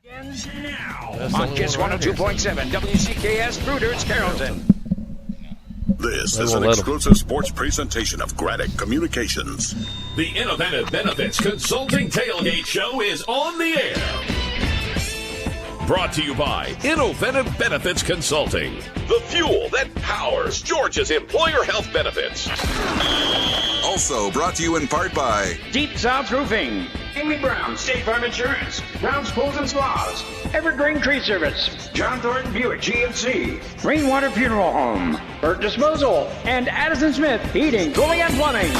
Now on Kiss 102.7 WCKS Fruiters Carrollton. This is an exclusive sports presentation of Graddick Communications. The Inoventive Benefits Consulting Tailgate Show is on the air. Brought to you by Inoventive Benefits Consulting, the fuel that powers Georgia's employer health benefits. Also brought to you in part by Deep South Roofing, Amy Brown, State Farm Insurance, Brown's Pools and Spas, Evergreen Tree Service, John Thornton Buick GMC, Rainwater Funeral Home, Burt Disposal, and Addison Smith Heating, Cooling, and Plumbing.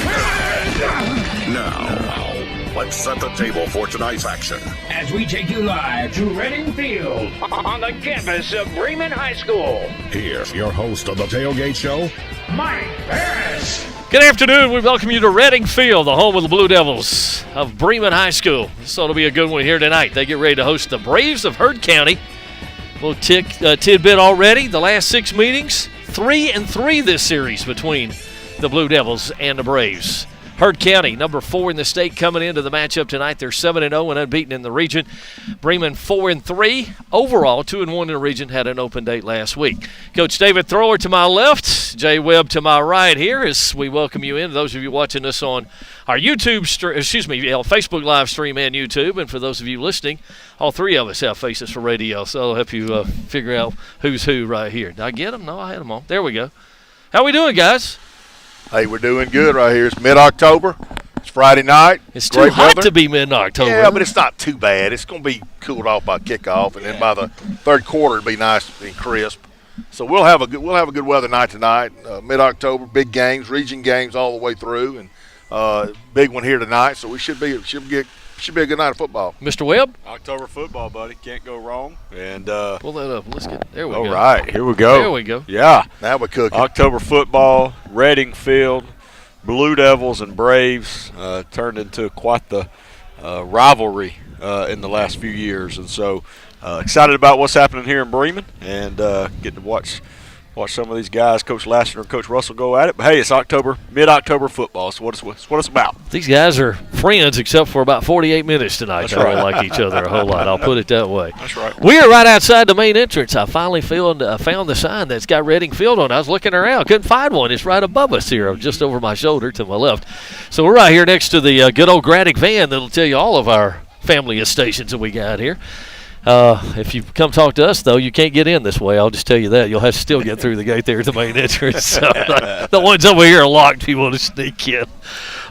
Now, let's set the table for tonight's action. As we take you live to Reading Field on the campus of Bremen High School. Here's your host of the Tailgate Show, Mike Harris. Good afternoon. We welcome you to Reading Field, the home of the Blue Devils of Bremen High School. This ought to be a good one here tonight. They get ready to host the Braves of Heard County. Little tidbit already. The last 6 meetings, 3-3 this series between the Blue Devils and the Braves. Heard County, number 4 in the state, coming into the matchup tonight. They're 7-0 and unbeaten in the region. Bremen 4-3 overall, 2-1 in the region. Had an open date last week. Coach David Thrower to my left, Jay Webb to my right here as we welcome you in. Those of you watching us on our Facebook live stream and YouTube, and for those of you listening, all three of us have faces for radio, so I'll help you figure out who's who right here. Did I get them? No, I had them on. There we go. How we doing, guys? Hey, we're doing good right here. It's mid-October. It's Friday night. It's too hot to be mid-October. Yeah, but it's not too bad. It's going to be cooled off by kickoff, and then by the third quarter, it'll be nice and crisp. So we'll have a good weather night tonight. Mid-October, big games, region games all the way through, and big one here tonight. So we should be a good night of football. Mr. Webb? October football, buddy. Can't go wrong. And pull that up. There we go. All right, here we go. There we go. Yeah. Now we're cooking. October football, Reading Field, Blue Devils and Braves turned into quite the rivalry in the last few years. And so excited about what's happening here in Bremen and getting to watch some of these guys, Coach Lassiter and Coach Russell, go at it. But, hey, it's mid-October football, so what it's about. These guys are friends except for about 48 minutes tonight. That's they right. don't like each other a whole lot. I'll put it that way. That's right. We are right outside the main entrance. I finally found the sign that's got Reading Field on. I was looking around. Couldn't find one. It's right above us here, just over my shoulder to my left. So we're right here next to the good old Graddick van that'll tell you all of our family of stations that we got here. If you come talk to us, though, you can't get in this way. I'll just tell you that. You'll have to still get through the gate there at the main entrance. So, the ones over here are locked. You want to sneak in.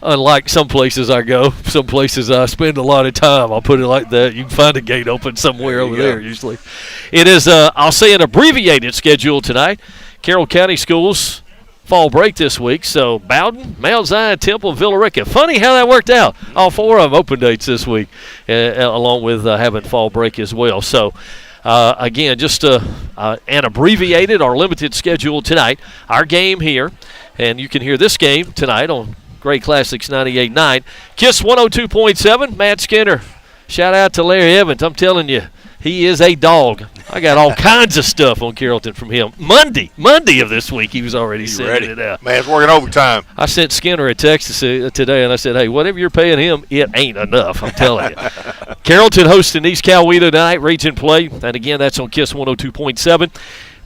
Unlike some places I go, some places I spend a lot of time. I'll put it like that. You can find a gate open somewhere over there usually. It is, I'll say, an abbreviated schedule tonight. Carroll County Schools fall break this week, so Bowden, Mount Zion, Temple, and Villarica. Funny how that worked out. All 4 of them open dates this week, along with having fall break as well. So, again, just an abbreviated or limited schedule tonight. Our game here, and you can hear this game tonight on Great Classics 98.9. Kiss 102.7, Matt Skinner. Shout out to Larry Evans. I'm telling you, he is a dog. I got all kinds of stuff on Carrollton from him. Monday of this week, he was already sending it out. Man, it's working overtime. I sent Skinner a text today, and I said, hey, whatever you're paying him, it ain't enough, I'm telling you. Carrollton hosting East Coweta tonight, region play. And, again, that's on KISS 102.7.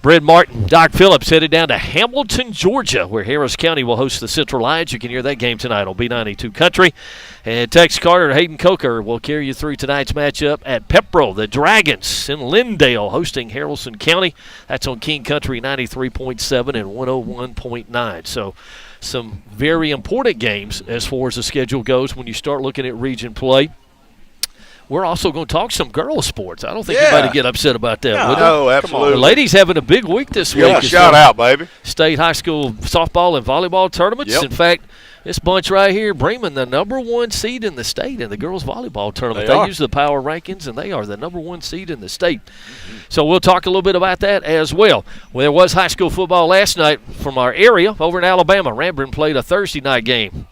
Brad Martin, Doc Phillips headed down to Hamilton, Georgia, where Harris County will host the Central Lions. You can hear that game tonight on B92 Country. And Tex Carter and Hayden Coker will carry you through tonight's matchup at Pepperell. The Dragons in Lindale hosting Haralson County. That's on King Country 93.7 and 101.9. So some very important games as far as the schedule goes when you start looking at region play. We're also going to talk some girls' sports. I don't think anybody get upset about that, would they? No, absolutely. The ladies having a big week this week. Yeah, shout out, baby. State high school softball and volleyball tournaments. Yep. In fact, this bunch right here, Bremen, the number 1 seed in the state in the girls' volleyball tournament. They use the power rankings, and they are the number 1 seed in the state. So we'll talk a little bit about that as well. Well, there was high school football last night from our area over in Alabama. Ranburne played a Thursday night game.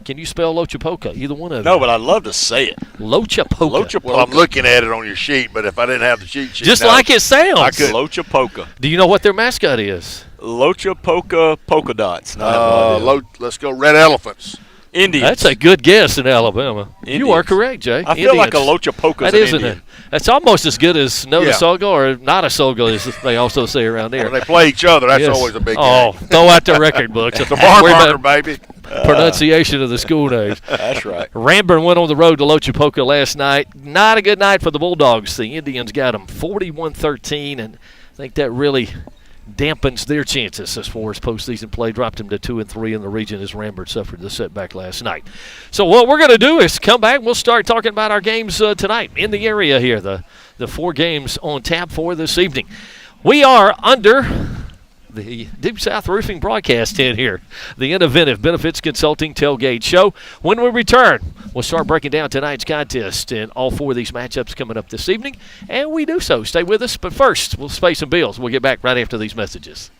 Can you spell Lochapoka? Either one of them? No, but I'd love to say it. Lochapoka. Well, I'm looking at it on your sheet, but if I didn't have the cheat sheet. Just like it sounds. I could. Lochapoka. Do you know what their mascot is? Lochapoka polka dots. Let's go Red Elephants. Indians. That's a good guess in Alabama. Indians. You are correct, Jay. I feel like a Lochapoka's an Indian. That's almost as good as Notasoga or not a Soga, as they also say around there. When they play each other, that's always a big game. Oh, throw out the record books. It's a barn burner, baby. Pronunciation of the school names. That's right. Ranburne went on the road to Lochapoka last night. Not a good night for the Bulldogs. The Indians got them 41-13, and I think that really dampens their chances as far as postseason play. Dropped them to 2-3 in the region as Ranburne suffered the setback last night. So what we're going to do is come back. We'll start talking about our games tonight in the area here, the 4 games on tap for this evening. We are under the Deep South Roofing broadcast tent here, the Inoventive Benefits Consulting Tailgate Show. When we return, we'll start breaking down tonight's contest and all 4 of these matchups coming up this evening, and we do so. Stay with us, but first, we'll pay some bills. We'll get back right after these messages.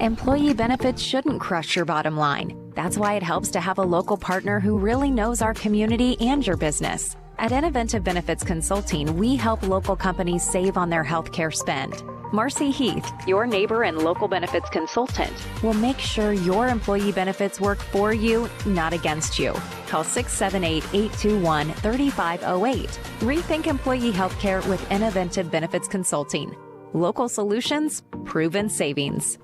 Employee benefits shouldn't crush your bottom line. That's why it helps to have a local partner who really knows our community and your business. At Inoventive Benefits Consulting, we help local companies save on their healthcare spend. Marcy Heath, your neighbor and local benefits consultant, will make sure your employee benefits work for you, not against you. Call 678-821-3508. Rethink employee healthcare with Inoventive Benefits Consulting. Local solutions, proven savings.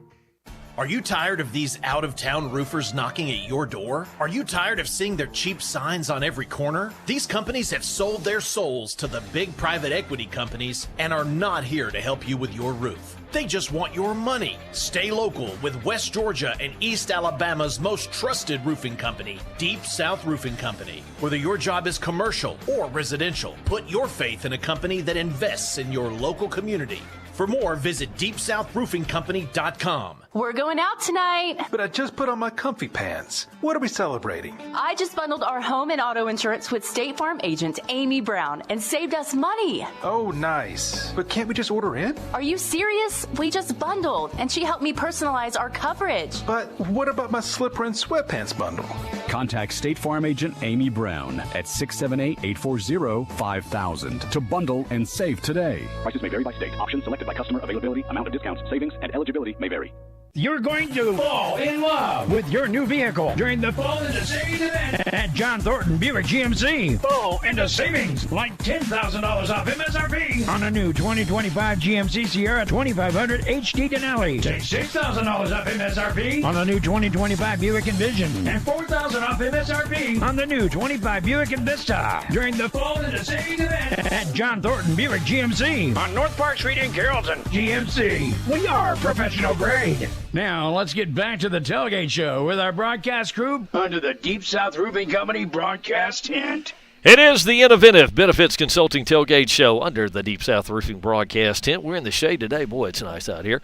Are you tired of these out-of-town roofers knocking at your door? Are you tired of seeing their cheap signs on every corner? These companies have sold their souls to the big private equity companies and are not here to help you with your roof. They just want your money. Stay local with West Georgia and East Alabama's most trusted roofing company, Deep South Roofing Company. Whether your job is commercial or residential, put your faith in a company that invests in your local community. For more, visit DeepSouthRoofingCompany.com. We're going out tonight. But I just put on my comfy pants. What are we celebrating? I just bundled our home and auto insurance with State Farm agent Amy Brown and saved us money. Oh, nice. But can't we just order in? Are you serious? We just bundled, and she helped me personalize our coverage. But what about my slipper and sweatpants bundle? Contact State Farm agent Amy Brown at 678-840-5000 to bundle and save today. Prices may vary by state. Options selected by customer. Availability, amount of discounts, savings, and eligibility may vary. You're going to fall in love with your new vehicle during the Fall into Savings event at John Thornton Buick GMC. Fall into savings like $10,000 off MSRP on a new 2025 GMC Sierra 2500 HD Denali. Take $6,000 off MSRP on the new 2025 Buick Envision and $4,000 off MSRP on the new 25 Buick Envista during the Fall into Savings event at John Thornton Buick GMC on North Park Street in Carrollton. GMC, we are professional grade. Now, let's get back to the Tailgate Show with our broadcast crew under the Deep South Roofing Company broadcast tent. It is the Inoventive Benefits Consulting Tailgate Show under the Deep South Roofing broadcast tent. We're in the shade today. Boy, it's nice out here.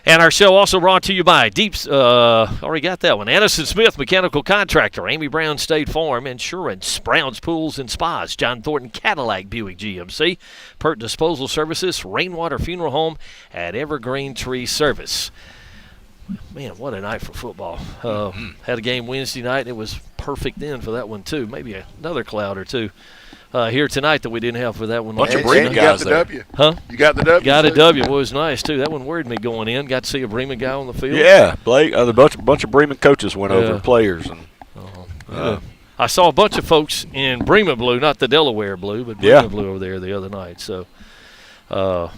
And our show also brought to you by already got that one. Addison Smith, Mechanical Contractor, Amy Brown State Farm Insurance, Brown's Pools and Spas, John Thornton Cadillac Buick GMC, Pert Disposal Services, Rainwater Funeral Home, at Evergreen Tree Service. Man, what a night for football. Had a game Wednesday night, and it was perfect then for that one, too. Maybe another cloud or two here tonight that we didn't have for that one. Bunch of Bremen guys there. W. Huh? You got the W? Got a W. It was nice, too. That one worried me going in. Got to see a Bremen guy on the field. Yeah, Blake. A bunch of Bremen coaches went over players. And I saw a bunch of folks in Bremen blue, not the Delaware blue, but Bremen blue over there the other night. So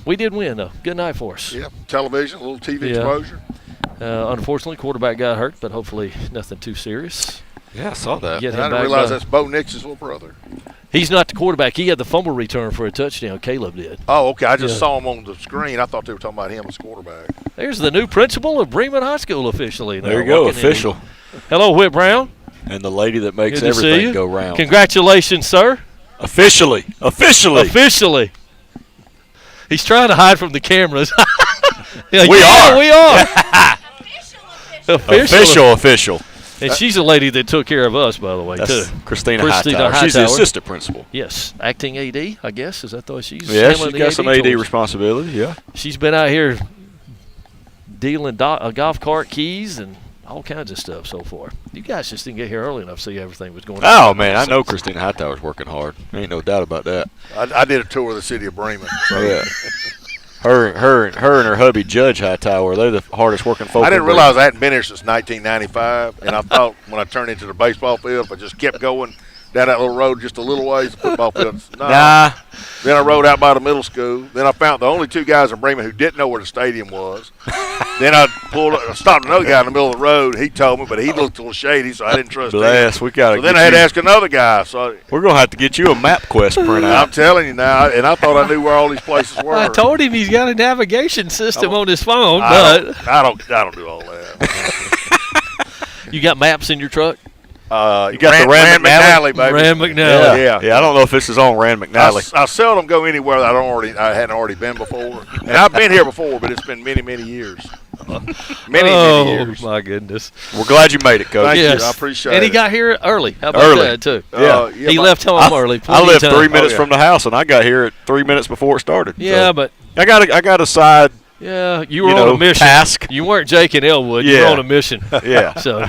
we did win, though. Good night for us. Yeah, television, a little TV exposure. Unfortunately, quarterback got hurt, but hopefully nothing too serious. Yeah, I saw that. I didn't realize that's Bo Nix's little brother. He's not the quarterback. He had the fumble return for a touchdown. Caleb did. Oh, okay. I just saw him on the screen. I thought they were talking about him as quarterback. There's the new principal of Bremen High School officially. There you go, official. Hello, Whit Brown. And the lady that makes everything go round. Congratulations, sir. Officially. He's trying to hide from the cameras. We are. Official. And she's a lady that took care of us, by the way, too. Christina Hightower. She's the assistant principal. Yes. Acting AD, I guess. Is that the way she's she's got some AD responsibility, yeah. She's been out here dealing golf cart keys and all kinds of stuff so far. You guys just didn't get here early enough to see everything was going on. Oh, man, I know Christina Hightower's working hard. Ain't no doubt about that. I did a tour of the city of Bremen. So. Yeah. Her and her hubby Judge Hightower, they're the hardest working folk. I didn't realize I hadn't been here since 1995, and I thought when I turned into the baseball field, if I just kept going down that little road just a little ways, the football field. Nah. Then I rode out by the middle school. Then I found the only two guys in Bremen who didn't know where the stadium was. Then I stopped another guy in the middle of the road. He told me, but he looked a little shady, so I didn't trust him. We got. So then I had to ask another guy. So we're gonna have to get you a MapQuest printout. I'm telling you now, and I thought I knew where all these places were. I told him he's got a navigation system on his phone, but I don't do all that. You got maps in your truck? You got the Rand McNally, baby. Rand McNally. Yeah. I don't know if this is on Rand McNally. I seldom go anywhere that I hadn't already been before, and I've been here before, but it's been many years. Many years. Oh my goodness! We're glad you made it, Coach. Thank you. I appreciate it. And he got here early. How about that too? Yeah, he left home early. I lived 3 minutes from the house, and I got here at 3 minutes before it started. Yeah, so but I got a side. Yeah, you were on a mission. Task. You weren't Jake and Elwood. You were on a mission. Yeah. So,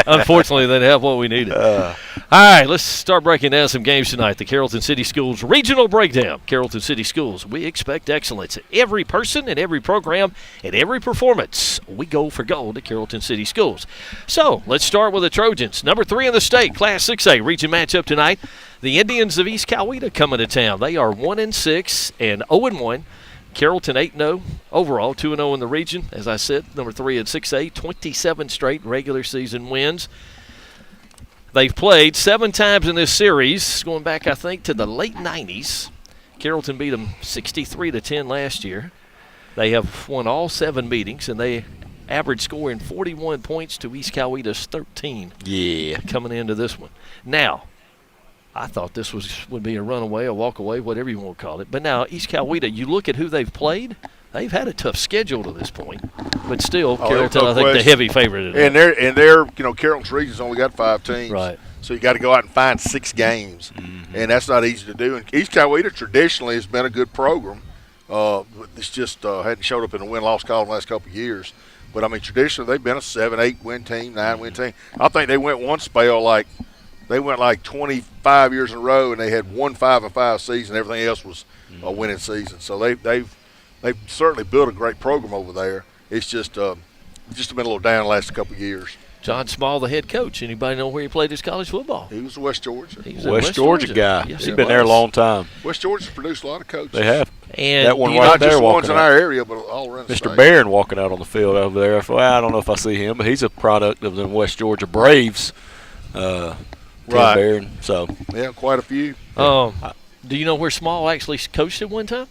unfortunately, they didn't have what we needed. All right, let's start breaking down some games tonight. The Carrollton City Schools Regional Breakdown. Carrollton City Schools, we expect excellence. Every person and every program and every performance, we go for gold at Carrollton City Schools. So, let's start with the Trojans. Number 3 in the state, Class 6A region matchup tonight. The Indians of East Coweta coming to town. They are 1-6 and 0-1. Carrollton 8-0 overall, 2-0 in the region. As I said, number 3 at 6A, 27 straight regular season wins. They've played 7 times in this series, going back, I think, to the late 90s. Carrollton beat them 63-10 last year. They have won all 7 meetings, and they average scoring 41 points to East Coweta's 13. Yeah. Coming into this one. Now, I thought this would be a runaway, a walk-away, whatever you want to call it. But now, East Coweta, you look at who they've played, they've had a tough schedule to this point. But still, Carrollton, I think, the heavy favorite. And they're Carrollton's region's only got 5 teams. Right. So you got to go out and find 6 games. Mm-hmm. And that's not easy to do. And East Coweta traditionally has been a good program. It's just hadn't showed up in the win-loss column the last couple of years. But, I mean, traditionally they've been a 7-8 win team, 9-win team. I think they went one spell like 25 years in a row, and they had 1 5-5 season. Everything else was a winning season. So they've certainly built a great program over there. It's just been a little down the last couple of years. John Small, the head coach. Anybody know where he played his college football? He was West Georgia. He was West Georgia guy. Yes, He's been there a long time. West Georgia's produced a lot of coaches. They have. And that one right not there just the walking ones in our area, but all around the Mr. state. Barron walking out on the field over there. Well, I don't know if I see him, but he's a product of the West Georgia Braves. Right. Barron, so. Yeah, quite a few. Do you know where Small actually coached at one time?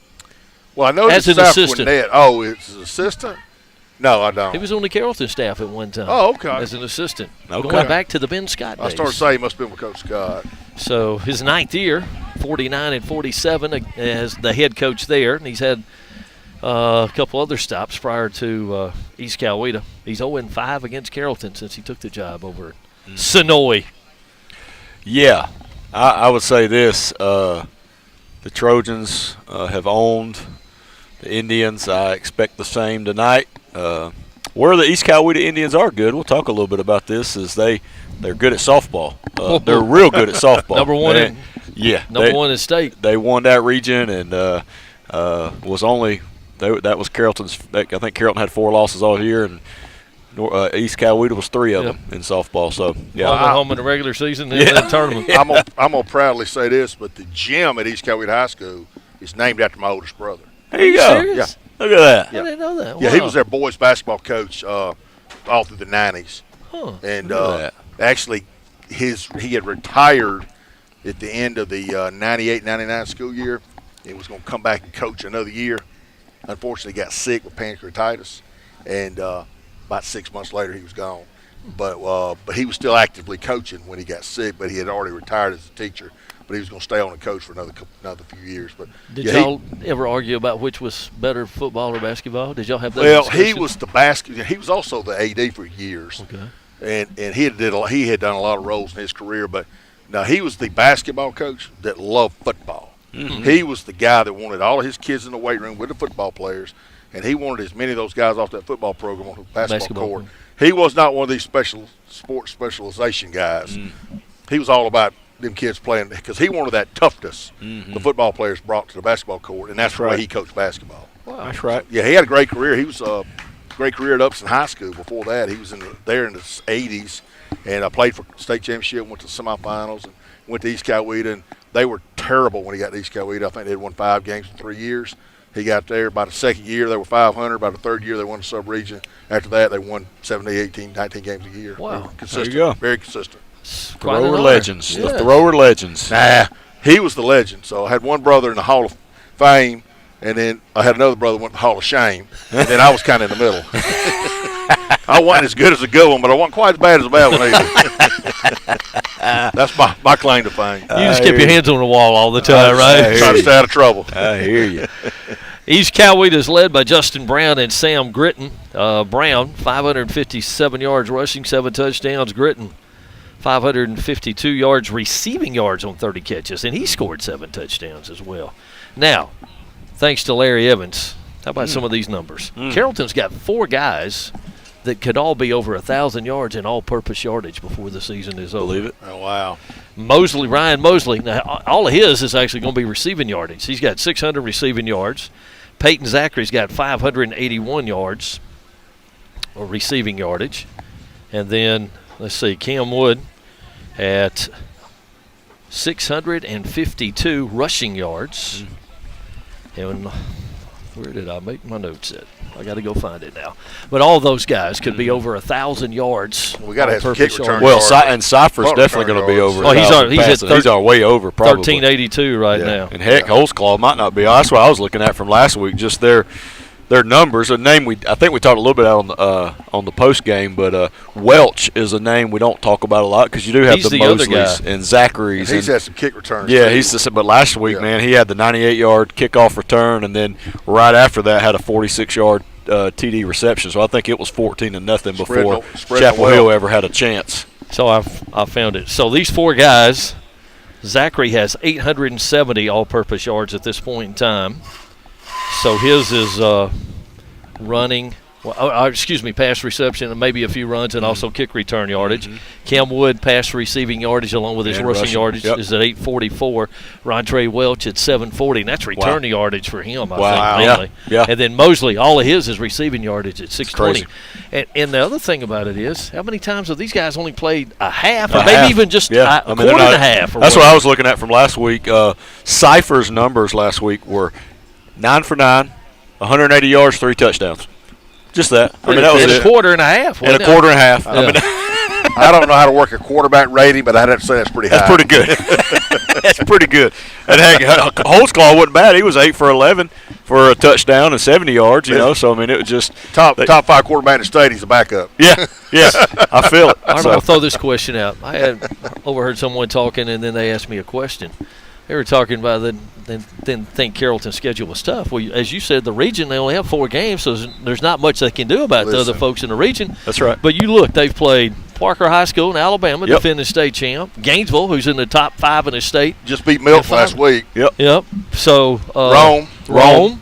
Well, I know as an assistant. Oh, it's an assistant? No, I don't. He was on the Carrollton staff at one time. Oh, okay. As an assistant. Okay. Going back to the Ben Scott days. I started saying he must have been with Coach Scott. So his 9th year, 49-47 as the head coach there. And he's had a couple other stops prior to East Coweta. He's 0-5 against Carrollton since he took the job over at Sonoy. Yeah, I would say this. The Trojans have owned the Indians. I expect the same tonight. Where the East Coweta Indians are good, we'll talk a little bit about this, is they're good at softball. They're real good at softball. Number one in state. They won that region and was only that was Carrollton's. I think Carrollton had 4 losses all year, and East Coweta was 3 of them in softball. So yeah, home in the regular season and the tournament. I'm gonna proudly say this, but the gym at East Coweta High School is named after my oldest brother. There you go. Serious? Yeah. Look at that. I didn't know that. Wow. Yeah, he was their boys basketball coach all through the 90s. Huh. And actually, he had retired at the end of the 98-99 school year. He was going to come back and coach another year. Unfortunately, he got sick with pancreatitis, and about 6 months later, he was gone. But he was still actively coaching when he got sick, but he had already retired as a teacher. But he was going to stay on and coach for another few years. But did y'all ever argue about which was better, football or basketball? Did y'all have that? Well, he was the He was also the AD for years. Okay. And he had done a lot of roles in his career. But now he was the basketball coach that loved football. Mm-hmm. He was the guy that wanted all of his kids in the weight room with the football players, and he wanted as many of those guys off that football program on the basketball court. He was not one of these sports specialization guys. Mm. He was all about them kids playing because he wanted that toughness the football players brought to the basketball court, and that's the way he coached basketball. Wow. That's right. Yeah, he had a great career. He was great career at Upson High School. Before that, he was there in the 80s, and I played for state championship, went to semifinals, and went to East Coweta, and they were terrible when he got to East Coweta. I think they had won 5 games in 3 years. He got there. By the second year, they were 500. By the third year, they won the sub-region. After that, they won 17, 18, 19 games a year. Wow. Consistent. There you go. Very consistent. Thrower legends. Yeah. The thrower legends. Nah, he was the legend. So I had one brother in the Hall of Fame, and then I had another brother who went to the Hall of Shame, and then I was kind of in the middle. I wasn't as good as a good one, but I wasn't quite as bad as a bad one either. That's my claim to fame. You just keep your hands on the wall all the time, right? Try to stay out of trouble. I hear you. East Coweta is led by Justin Brown and Sam Gritton. Brown, 557 yards rushing, 7 touchdowns. Gritton, 552 yards receiving yards on 30 catches, and he scored 7 touchdowns as well. Now, thanks to Larry Evans, how about some of these numbers? Carrollton's got 4 guys that could all be over 1,000 yards in all-purpose yardage before the season is over. Believe it. Oh, wow. Ryan Mosley, now all of his is actually going to be receiving yardage. He's got 600 receiving yards. Peyton Zachary's got 581 yards or receiving yardage. And then, let's see, Cam Wood at 652 rushing yards. And where did I make my notes at? I got to go find it now. But all those guys could be over 1,000 yards. We got to have some kick return. Well, and Cypher's definitely going to be over. Oh, he's way over, probably 1382 right now. And heck, Holtzclaw might not be. That's what I was looking at from last week. Just their numbers. A name I think we talked a little bit on the post game, but Welch is a name we don't talk about a lot because you do have the Mosleys and Zacharys. He's had some kick returns. Yeah, but last week, man, he had the 98-yard kickoff return, and then right after that had a 46-yard TD reception. So I think it was 14-0 before Chapel Hill ever had a chance. So I found it. So these 4 guys, Zachary has 870 all-purpose yards at this point in time. So his is running, pass reception and maybe a few runs and also kick return yardage. Cam Wood, pass receiving yardage along with his rushing yardage is at 844. Rontre Welch at 740, and that's return yardage for him, I think, mainly. Yeah. And then Mosley, all of his is receiving yardage at 620. And the other thing about it is, how many times have these guys only played a half or maybe even just a quarter and a half? That's what I was looking at from last week. Cypher's numbers last week were 9 for 9, 180 yards, 3 touchdowns. Just that. I mean, that was a quarter and a half. And a quarter and a half. Yeah. I mean, I don't know how to work a quarterback rating, but I'd have to say that's pretty high. That's pretty good. That's pretty good. And heck, Holtzclaw wasn't bad. He was 8 for 11 for a touchdown and 70 yards. You know, so I mean, it was just top 5 quarterback in the state. He's a backup. Yeah, I feel it. I'm going to throw this question out. I had overheard someone talking, and then they asked me a question. They were talking about didn't think Carrollton's schedule was tough. Well, as you said, the region, they only have 4 games, so there's not much they can do about the other folks in the region. That's right. But you look, they've played Parker High School in Alabama, defending state champ. Gainesville, who's in the top 5 in the state. Just beat Milk last week. Yep. So Rome.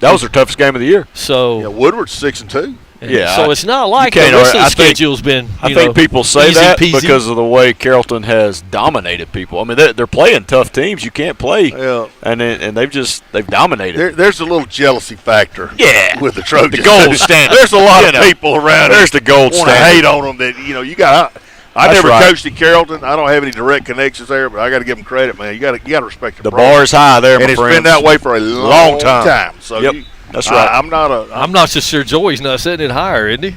That was their toughest game of the year. So Woodward's 6-2. Yeah, so it's not like the rest of the schedule's been. I think people say that peasy. because of the way Carrollton has dominated people. I mean, they're playing tough teams. You can't play, and they've dominated. There's a little jealousy factor. Yeah, with the Trojans, the gold standard. There's a lot of people around. There's the gold standard. Want to hate on them that you got. I never coached at Carrollton. I don't have any direct connections there, but I got to give them credit, man. You got to respect the bar is high there, and it's been that way for a long time. So that's right. I'm not so sure Joey's not setting it higher, isn't he?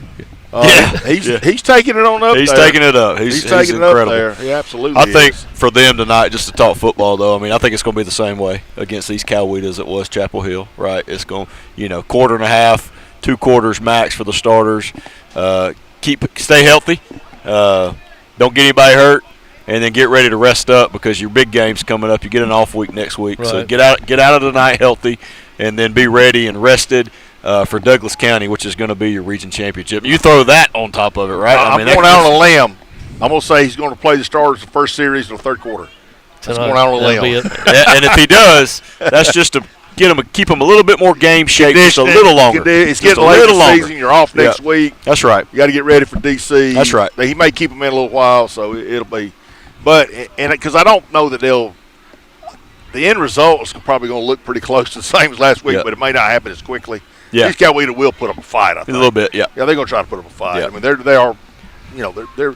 He's taking it on up. He's there. taking it up. He's taking it incredible. up there. He absolutely. I think for them tonight, just to talk football, though, I mean, I think it's going to be the same way against East Coweta as it was Chapel Hill. Right? It's going, quarter and a half, 2 quarters max for the starters. Stay healthy. Don't get anybody hurt. And then get ready to rest up because your big game's coming up. You get an off week next week, so get out of the night healthy, and then be ready and rested for Douglas County, which is going to be your region championship. You throw that on top of it, right? I'm going out on a limb. I'm going to say he's going to play the starters the first series in the third quarter. That's going out on a limb. And if he does, that's just to keep him a little bit more game shape, just a little longer. It's getting late in the season. You're off next week. That's right. You got to get ready for DC. That's right. He may keep him in a little while, so it'll be. But because I don't know that the end result is probably going to look pretty close to the same as last week, but it may not happen as quickly. Yeah. These Coweta will put up a fight, I think. A little bit, yeah. Yeah, they're going to try to put up a fight. Yeah. I mean, they are, you know, they're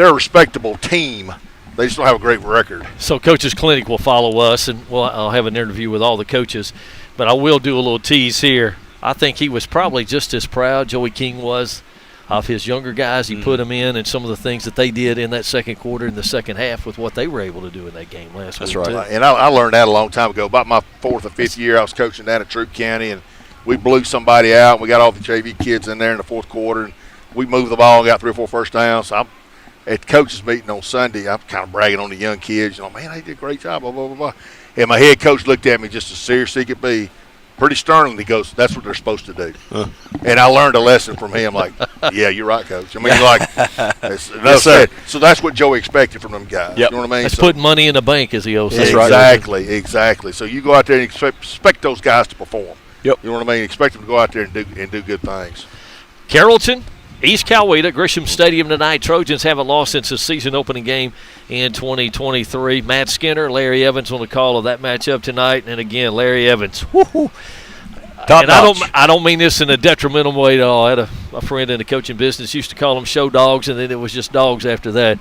a respectable team. They just don't have a great record. So Coaches Clinic will follow us, and I'll have an interview with all the coaches. But I will do a little tease here. I think he was probably just as proud, Joey King was, of his younger guys. He put them in, and some of the things that they did in that second quarter and the second half with what they were able to do in that game last week. That's right. And I learned that a long time ago. About my 4th or 5th year, I was coaching down at Troup County, and we blew somebody out. We got all the JV kids in there in the 4th quarter, and we moved the ball and got 3 or 4 first downs. So at the coaches meeting on Sunday, I'm kind of bragging on the young kids. You know, man, they did a great job, blah, blah, blah, blah. And my head coach looked at me just as serious as he could be, pretty sternly. He goes, that's what they're supposed to do. And I learned a lesson from him, like, yeah, you're right, Coach. I mean, like, so that's what Joey expected from them guys. Yep. You know what I mean? That's putting money in the bank, as he always says. Exactly. So you go out there and expect those guys to perform. Yep. You know what I mean? Expect them to go out there and do good things. Carrollton, East Coweta, Grisham Stadium tonight. Trojans haven't lost since the season opening game in 2023. Matt Skinner, Larry Evans on the call of that matchup tonight. And again, Larry Evans. Woo-hoo. And I don't mean this in a detrimental way at all. I had a friend in the coaching business used to call them show dogs, and then it was just dogs after that.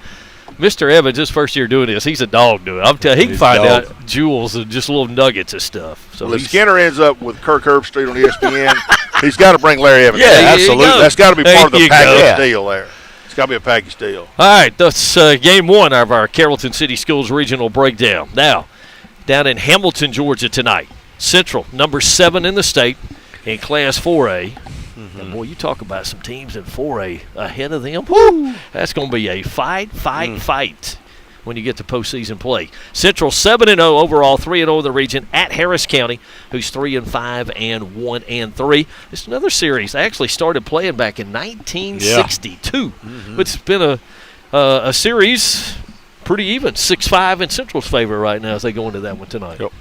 Mr. Evans, his first year doing this, he's a dog doing it. I'm telling you, he can find out jewels and just little nuggets of stuff. So if Skinner ends up with Kirk Herbstreit on ESPN, he's got to bring Larry Evans. Yeah, absolutely. That's got to be part of the package deal there. It's got to be a package deal. All right, that's game 1 of our Carrollton City Schools regional breakdown. Now, down in Hamilton, Georgia tonight, Central, number 7 in the state in Class 4A. And, boy, you talk about some teams in 4A ahead of them. Woo! That's going to be a fight when you get to postseason play. Central 7-0 overall, 3-0 in the region at Harris County, who's 3-5 and 1-3. It's another series. They actually started playing back in 1962. It's been a series pretty even, 6-5 in Central's favor right now as they go into that one tonight. Yep.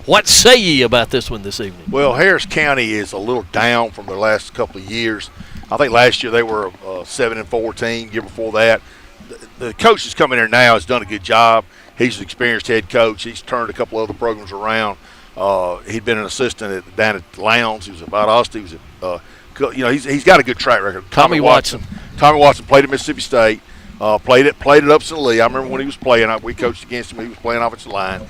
What say ye about this one this evening? Well, Harris County is a little down from their last couple of years. I think last year they were a 7-4 team. Year before that, the coach that's coming there now has done a good job. He's an experienced head coach. He's turned a couple other programs around. He'd been an assistant down at Lowndes. He was at Valdosta. He was he's got a good track record. Tommy Watson played at Mississippi State. Played at Upson Lee. I remember when he was playing. We coached against him. He was playing offensive line.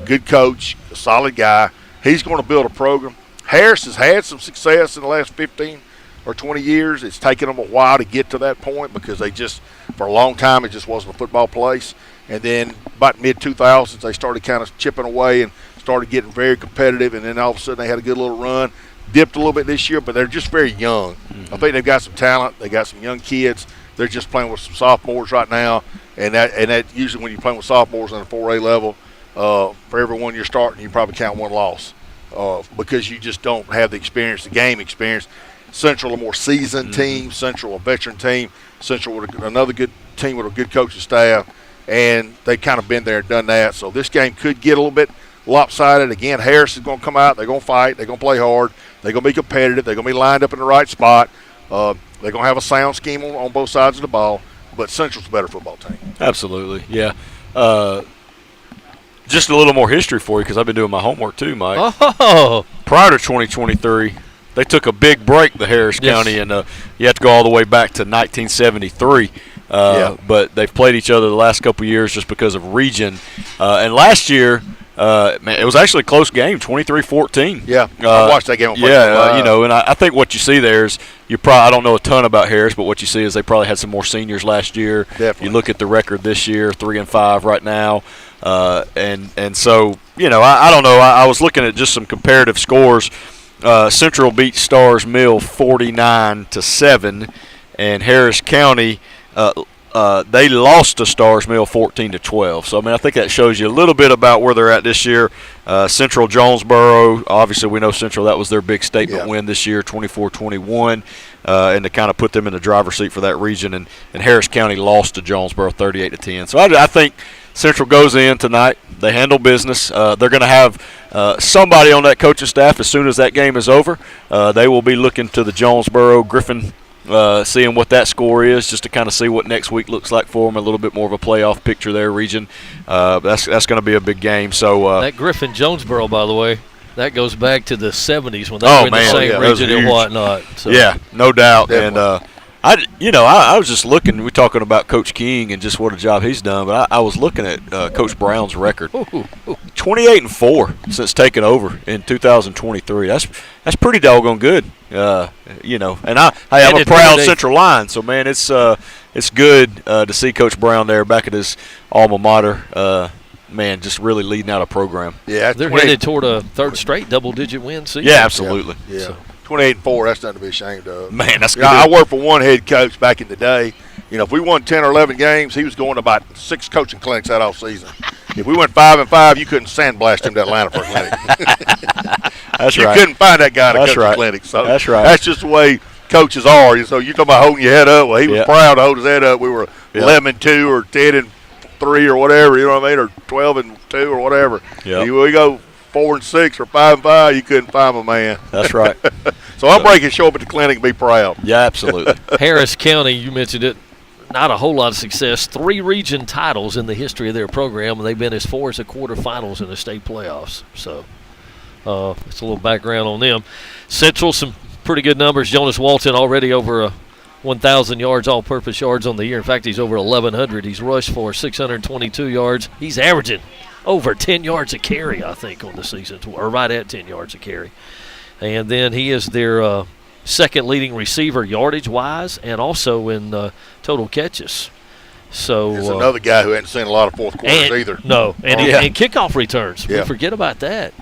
Good coach, a solid guy. He's going to build a program. Harris has had some success in the last 15 or 20 years. It's taken them a while to get to that point because for a long time, it just wasn't a football place. And then about mid-2000s, they started kind of chipping away and started getting very competitive. And then all of a sudden, they had a good little run. Dipped a little bit this year, but they're just very young. I think they've got some talent. They got some young kids. They're just playing with some sophomores right now, and that usually when you're playing with sophomores on the 4A level, for every one you're starting, you probably count one loss because you just don't have the experience, the game experience. Central, a more seasoned team. Central, a veteran team. Central, with another good team with a good coaching staff, and they've kind of been there and done that. So this game could get a little bit lopsided. Again, Harris is going to come out. They're going to fight. They're going to play hard. They're going to be competitive. They're going to be lined up in the right spot. They're going to have a sound scheme on both sides of the ball, but Central's a better football team. Absolutely, yeah. Just a little more history for you because I've been doing my homework too, Mike. Oh. Prior to 2023, they took a big break, the Harris County, and you have to go all the way back to 1973. But they've played each other the last couple of years just because of region. And last year, it was actually a close game, 23-14. Yeah, I watched that game. And I think what you see there is I don't know a ton about Harris, but what you see is they probably had some more seniors last year. Definitely. You look at the record this year, 3-5 right now, and so I don't know. I was looking at just some comparative scores. Central beat Stars Mill 49-7, and Harris County. They lost to Stars Mill 14-12. So, I think that shows you a little bit about where they're at this year. Central Jonesboro, obviously we know Central, that was their big statement win this year, 24-21, and to kind of put them in the driver's seat for that region. And Harris County lost to Jonesboro 38-10. So I think Central goes in tonight. They handle business. They're going to have somebody on that coaching staff as soon as that game is over. They will be looking to the Jonesboro Griffin seeing what that score is, just to kind of see what next week looks like for them. A little bit more of a playoff picture there, region. That's going to be a big game. So that Griffin Jonesboro, by the way, that goes back to the 70s when they were in the same region and whatnot. So. Yeah, no doubt. Definitely. And I was just looking. We're talking about Coach King and just what a job he's done, but I was looking at Coach Brown's record, 28-4 since taking over in 2023. That's pretty doggone good, And I'm a proud Central Line, so man, it's good to see Coach Brown there back at his alma mater. Man, just really leading out a program. Yeah, they're headed toward a third straight double-digit win season. Yeah, absolutely. Yeah. So. 28-4, that's nothing to be ashamed of. Man, that's good. I worked for one head coach back in the day. If we won 10 or 11 games, he was going to about 6 coaching clinics that off season. If we went 5-5, you couldn't sandblast him to Atlanta for a clinic. That's right. You couldn't find that guy at a coaching clinic. So that's right. That's just the way coaches are. So you're talking about holding your head up. Well, he was proud to hold his head up. We were 11-2 or 10-3 or whatever, you know what I mean, or 12-2 or whatever. Yep. We go 4-6 or 5-5, you couldn't find my man. That's right. So I'm breaking show up at the clinic and be proud. Yeah, absolutely. Harris County, you mentioned it, not a whole lot of success. 3 region titles in the history of their program, and they've been as far as the quarterfinals in the state playoffs. So it's a little background on them. Central, some pretty good numbers. Jonas Walton already over 1,000 yards, all-purpose yards on the year. In fact, he's over 1,100. He's rushed for 622 yards. He's averaging over 10 yards a carry, I think, on the season, or right at 10 yards a carry. And then he is their second leading receiver yardage-wise and also in total catches. So there's another guy who hadn't seen a lot of fourth quarters either. No, and kickoff returns. Yeah. We forget about that.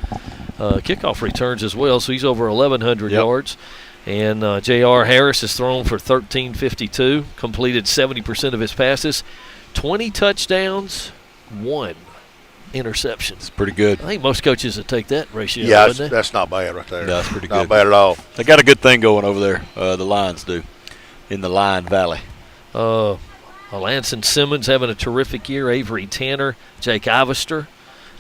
Kickoff returns as well, so he's over 1,100 yards. And J.R. Harris has thrown for 1,352, completed 70% of his passes, 20 touchdowns, 1 interception. It's pretty good. I think most coaches would take that ratio. Yeah, wouldn't they? that's not bad right there. No, that's pretty good. Not bad at all. They got a good thing going over there. The Lions do, in the Lion Valley. Lanson Simmons having a terrific year. Avery Tanner, Jake Ivester.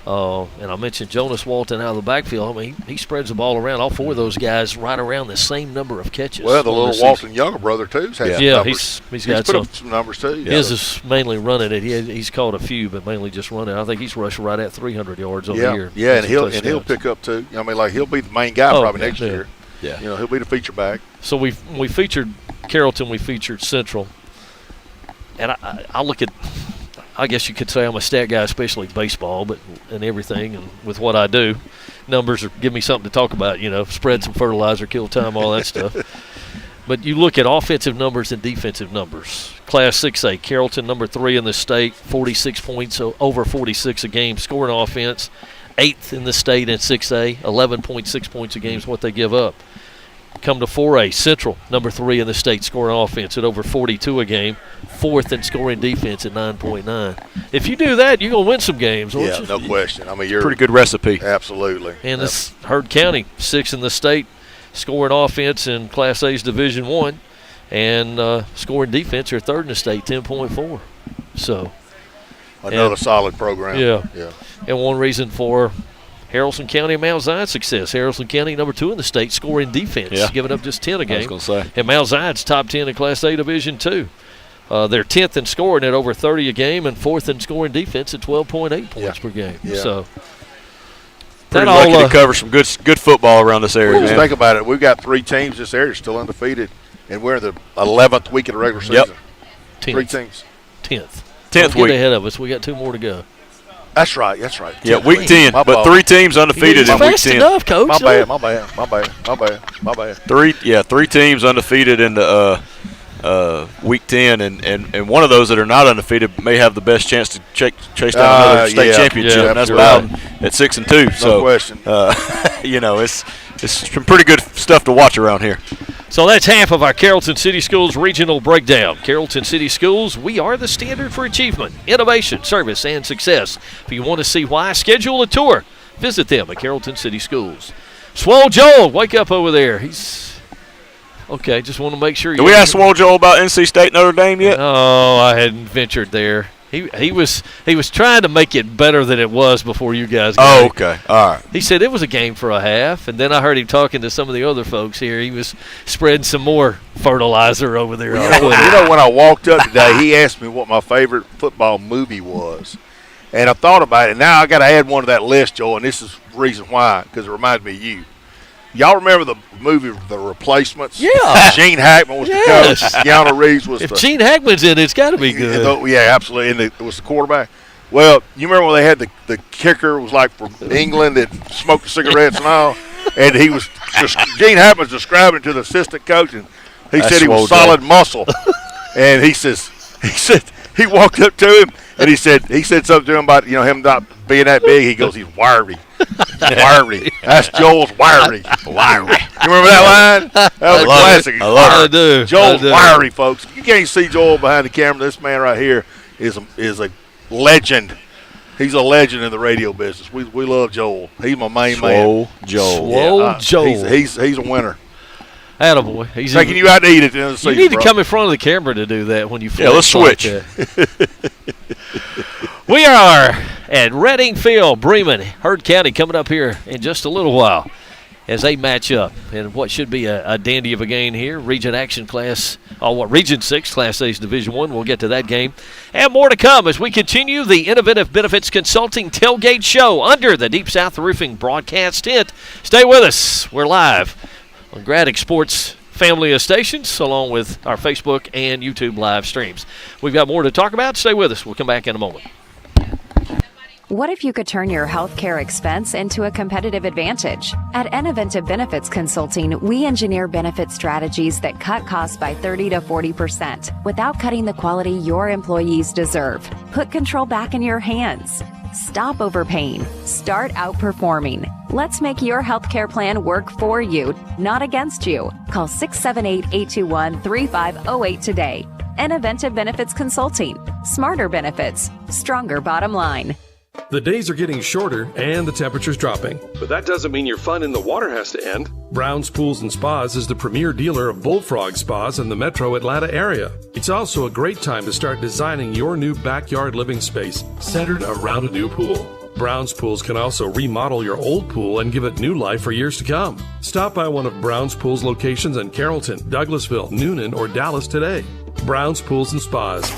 And I mentioned Jonas Walton out of the backfield. I mean, he spreads the ball around. All 4 of those guys right around the same number of catches. Well, the little Walton younger brother, too, has some numbers. He's got put up some numbers, too. His is mainly running it. He's caught a few, but mainly just running. I think he's rushed right at 300 yards on the year. Yeah, and he'll pick up, too. I mean, like, he'll be the main guy probably next year. Yeah. He'll be the feature back. So we featured Carrollton. We featured Central. And I look at – I guess you could say I'm a stat guy, especially baseball, and everything, and with what I do, numbers give me something to talk about. Spread some fertilizer, kill time, all that stuff. But you look at offensive numbers and defensive numbers. Class 6A, Carrollton, number 3 in the state, 46 points, so over 46 a game. Scoring offense, 8th in the state in 6A, 11.6 points a game is what they give up. Come to 4A, Central, number 3 in the state, scoring offense at over 42 a game, 4th in scoring defense at 9.9. If you do that, you're going to win some games, won't you? No question. I mean, you're pretty good recipe. Absolutely. And this Heard County, 6th in the state, scoring offense in Class A's Division I, and scoring defense are 3rd in the state, 10.4. So another solid program. Yeah. And one reason for Haralson County and Mount Zion's success. Haralson County, number 2 in the state, scoring defense, giving up just 10 a game. I was going to say. And Mount Zion's top 10 in Class A Division II. They're 10th in scoring at over 30 a game and 4th in scoring defense at 12.8 points per game. Yeah. So pretty lucky to cover some good football around this area. Just think about it. We've got 3 teams in this area still undefeated, and we're in the 11th week of the regular season. 3 teams. 10th. 10th week. Get ahead of us. We got 2 more to go. That's right. Yeah, week 10, but 3 teams undefeated in week 10. Enough, Coach. My bad. 3 teams undefeated in the week 10, and one of those that are not undefeated may have the best chance to chase down another state championship. Yeah, and that's Bowden at 6-2. So, no question. It's some pretty good stuff to watch around here. So that's half of our Carrollton City Schools regional breakdown. Carrollton City Schools, we are the standard for achievement, innovation, service, and success. If you want to see why, schedule a tour. Visit them at Carrollton City Schools. Swole Joel, wake up over there. He's okay. Just want to make sure. Did we ask Swole Joel about NC State Notre Dame yet? Oh, I hadn't ventured there. He was trying to make it better than it was before you guys got Oh, it. okay. All right. He said it was a game for a half, and then I heard him talking to some of the other folks here. He was spreading some more fertilizer over there. You know, when I walked up today, he asked me what my favorite football movie was. And I thought about it. Now I got to add one to that list, Joel, and this is the reason why, because it reminds me of you. Y'all remember the movie The Replacements? Yeah. Gene Hackman was the coach. Keanu Reeves was if Gene Hackman's in it, it's got to be good. Yeah, absolutely. And it was the quarterback. Well, you remember when they had the kicker was like from England that smoked cigarettes and all? And he was just Gene Hackman's describing it to the assistant coach, and he said he was solid muscle. And he said he walked up to him and he said something to him about him not being that big. He goes, he's wiry. Wiry. That's Joel's wiry. Wiry. You remember that line? That was a classic. I do. Joel's wiry, folks. You can't see Joel behind the camera. This man right here is a legend. He's a legend in the radio business. We love Joel. He's my main man. Joel. Joel. He's a winner. Attaboy. He's taking you out to eat at the end of the season. You need to come in front of the camera to do that when you flex. Yeah, let's switch. We are at Reading Field, Bremen, Heard County, coming up here in just a little while as they match up in what should be a dandy of a game here. Region 6 Class A's Division I. We'll get to that game. And more to come as we continue the Inoventive Benefits Consulting Tailgate Show under the Deep South Roofing broadcast tent. Stay with us. We're live on Gradic Sports family of stations, along with our Facebook and YouTube live streams. We've got more to talk about. Stay with us. We'll come back in a moment. What if you could turn your healthcare expense into a competitive advantage? At Inoventive Benefits Consulting, we engineer benefit strategies that cut costs by 30 to 40% without cutting the quality your employees deserve. Put control back in your hands. Stop overpaying. Start outperforming. Let's make your healthcare plan work for you, not against you. Call 678-821-3508 today. Inoventive Benefits Consulting. Smarter benefits. Stronger bottom line. The days are getting shorter and the temperature's dropping. But that doesn't mean your fun in the water has to end. Brown's Pools and Spas is the premier dealer of Bullfrog Spas in the metro Atlanta area. It's also a great time to start designing your new backyard living space centered around a new pool. Brown's Pools can also remodel your old pool and give it new life for years to come. Stop by one of Brown's Pools locations in Carrollton, Douglasville, Noonan, or Dallas today. Brown's Pools and Spas.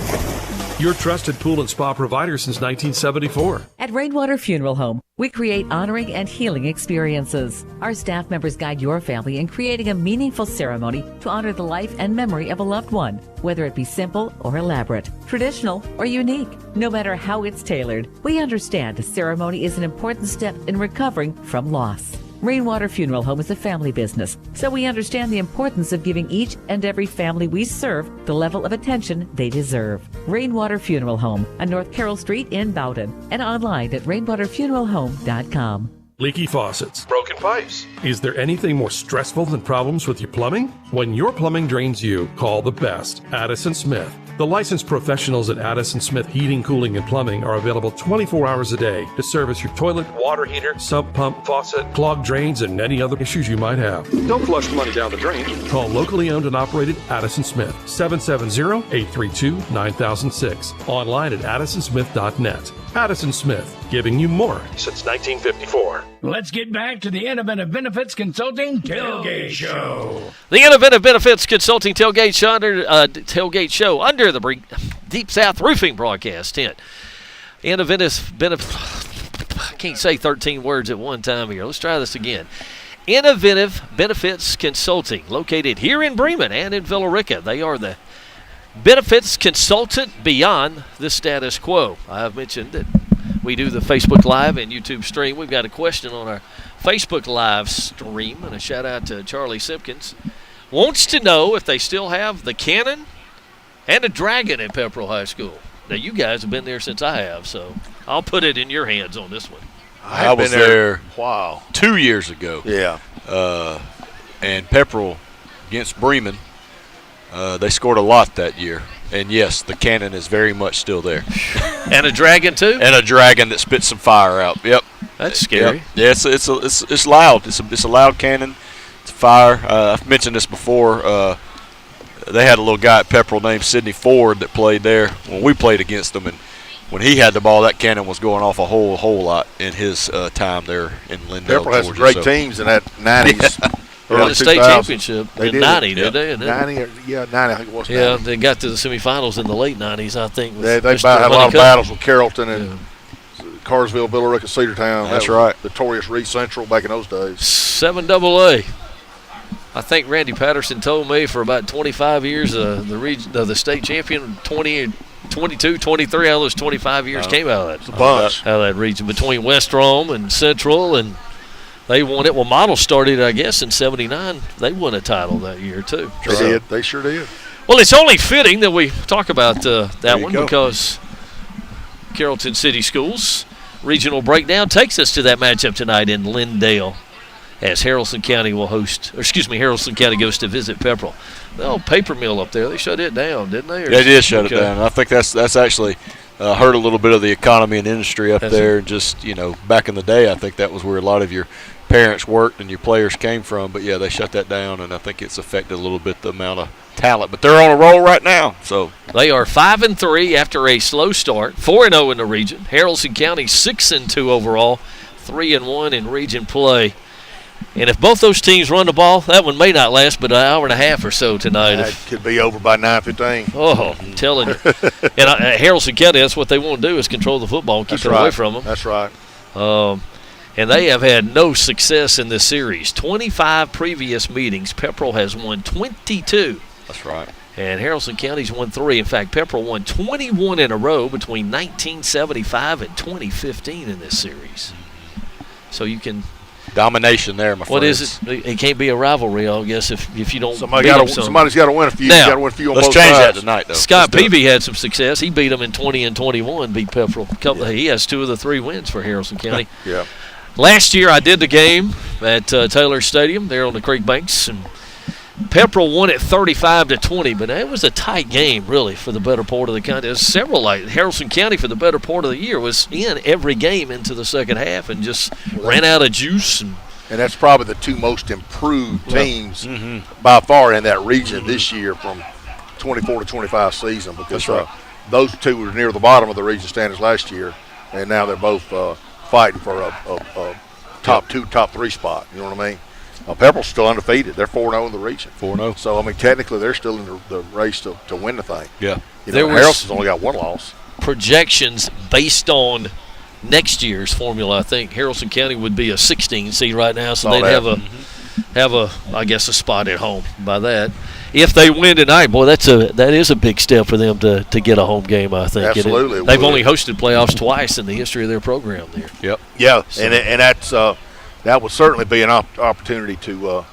Your trusted pool and spa provider since 1974. At Rainwater Funeral Home, we create honoring and healing experiences. Our staff members guide your family in creating a meaningful ceremony to honor the life and memory of a loved one, whether it be simple or elaborate, traditional or unique. No matter how it's tailored, we understand a ceremony is an important step in recovering from loss. Rainwater Funeral Home is a family business, so we understand the importance of giving each and every family we serve the level of attention they deserve. Rainwater Funeral Home on North Carroll Street in Bowden and online at rainwaterfuneralhome.com. Leaky faucets. Broken pipes. Is there anything more stressful than problems with your plumbing? When your plumbing drains you, call the best, Addison Smith. The licensed professionals at Addison Smith Heating, Cooling, and Plumbing are available 24 hours a day to service your toilet, water heater, sump pump, faucet, clogged drains, and any other issues you might have. Don't flush money down the drain. Call locally owned and operated Addison Smith, 770-832-9006. Online at addisonsmith.net. Addison Smith, giving you more since 1954. Let's get back to the Inoventive Benefits Consulting Tailgate Show. The Inoventive Benefits Consulting Tailgate Show under the Deep South Roofing broadcast tent. Inoventive I can't say 13 words at one time here. Let's try this again. Inoventive Benefits Consulting, located here in Bremen and in Villa Rica. They are the benefits consultant beyond the status quo. I've mentioned that we do the Facebook Live and YouTube stream. We've got a question on our Facebook Live stream, and a shout out to Charlie Simpkins. Wants to know if they still have the cannon and a dragon at Pepperell High School. Now, you guys have been there since I have, so I'll put it in your hands on this one. I was there 2 years ago. Yeah. And Pepperell against Bremen, they scored a lot that year. And, yes, the cannon is very much still there. And a dragon, too? And a dragon that spits some fire out. Yep. That's scary. Yep. Yeah, it's loud. It's a loud cannon. It's fire. I've mentioned this before. They had a little guy at Pepperell named Sidney Ford that played there when we played against them, and when he had the ball, that cannon was going off a whole lot in his time there in Lindale, Pepperell had some Georgia. great teams in that 90s. Won the state championship in 90, did they? 90, yeah, 90, I think it was. 90. Yeah, they got to the semifinals in the late 90s, I think. They had a lot of battles with Carrollton and Carsville, Billerica, Cedartown. That's right. Notorious Reed Central back in those days. 7AA. I think Randy Patterson told me for about 25 years the state champion, 22, 23 out of those 25 years came out of that. It's a bunch. Out of that region between West Rome and Central, and they won it. Well, Model started, I guess, in 79. They won a title that year, too. They did. They sure did. Well, it's only fitting that we talk about that one because Carrollton City Schools regional breakdown takes us to that matchup tonight in Lindale as Haralson County Haralson County goes to visit Pepperell. The old paper mill up there, they shut it down, didn't they? They did shut it down. I think that's actually hurt a little bit of the economy and industry up there. Just, back in the day, I think that was where a lot of your parents worked and your players came from. But, yeah, they shut that down, and I think it's affected a little bit the amount of talent. But they're on a roll right now. So they are 5-3 after a slow start, 4-0 in the region. Haralson County 6-2 overall, 3-1 in region play. And if both those teams run the ball, that one may not last but an hour and a half or so tonight. It could be over by 9:15. Oh, I'm telling you. And Haralson County, that's what they want to do is control the football and keep it away from them. That's right. And they have had no success in this series. 25 previous meetings. Pepperell has won 22. That's right. And Haralson County's won 3. In fact, Pepperell won 21 in a row between 1975 and 2015 in this series. So you can – domination there, my friend. What is it? It can't be a rivalry, I guess, if you don't somebody's got to win a few. Now, got to win a few on let's both change sides. that tonight, though. Scott Peavy had some success. He beat them in 20 and 21, beat Pepperell. He has 2 of the 3 wins for Haralson County. Yeah. Last year I did the game at Taylor Stadium there on the Creek Banks, and Pepperell won it 35-20, but it was a tight game, really, for the better part of the county. There's several Haralson County for the better part of the year was in every game into the second half and just ran out of juice. And that's probably the 2 most improved teams by far in that region this year from 24 to 25 season, because those 2 were near the bottom of the region standings last year, and now they're both fighting for a top 2, top 3 spot. You know what I mean? Pepperell's still undefeated. They're 4-0 in the region. 4-0. So, I mean, technically they're still in the race to win the thing. Yeah. Haralson's only got 1 loss. Projections based on next year's formula, I think Haralson County would be a 16 seed right now, so they'd have a I guess a spot at home by that. If they win tonight, boy, that is a big step for them to get a home game, I think. Absolutely. They've only hosted playoffs twice in the history of their program there. Yep. Yeah, so. and that's that would certainly be an opportunity to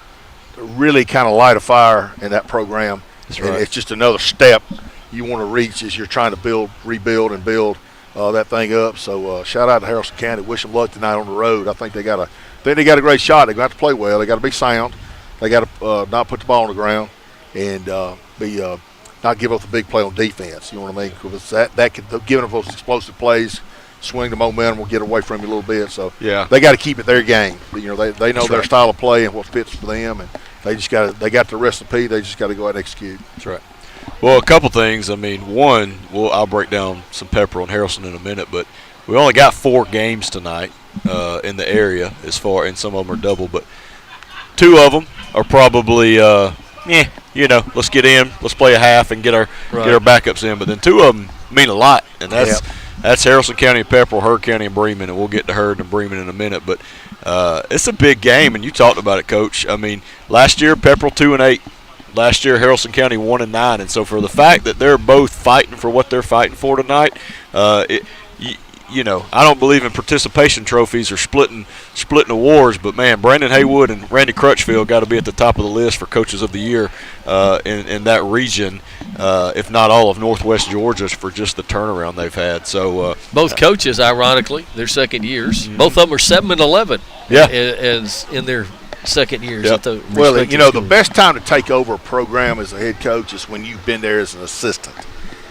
really kind of light a fire in that program. That's and right. It's just another step you want to reach as you're trying to rebuild and build that thing up. So shout out to Haralson County. Wish them luck tonight on the road. I think they got a great shot. They got to play well. They got to be sound. They got to not put the ball on the ground and not give up the big play on defense. You know what I mean? Because that could giving up those explosive plays, swing the momentum, will get away from you a little bit. So they got to keep it their game. They know their style of play and what fits for them, and they got the recipe. They just got to go out and execute. That's right. Well, a couple things. I mean, one, I'll break down some Pepperell and Haralson in a minute, but we only got 4 games tonight in the area and some of them are double, but 2 of them are probably, let's get in, let's play a half and get our backups in. But then 2 of them mean a lot, and that's Haralson County and Pepperell, Heard County and Bremen, and we'll get to Heard and Bremen in a minute. But it's a big game, and you talked about it, Coach. I mean, last year Pepperell 2-8. Last year, Haralson County 1-9, and so for the fact that they're both fighting for what they're fighting for tonight, I don't believe in participation trophies or splitting awards, but man, Brandon Haywood and Randy Crutchfield got to be at the top of the list for coaches of the year in that region, if not all of Northwest Georgia, for just the turnaround they've had. So both coaches, ironically, their second years, both of them are 7-11. Yeah, as in their second years at the the best time to take over a program as a head coach is when you've been there as an assistant,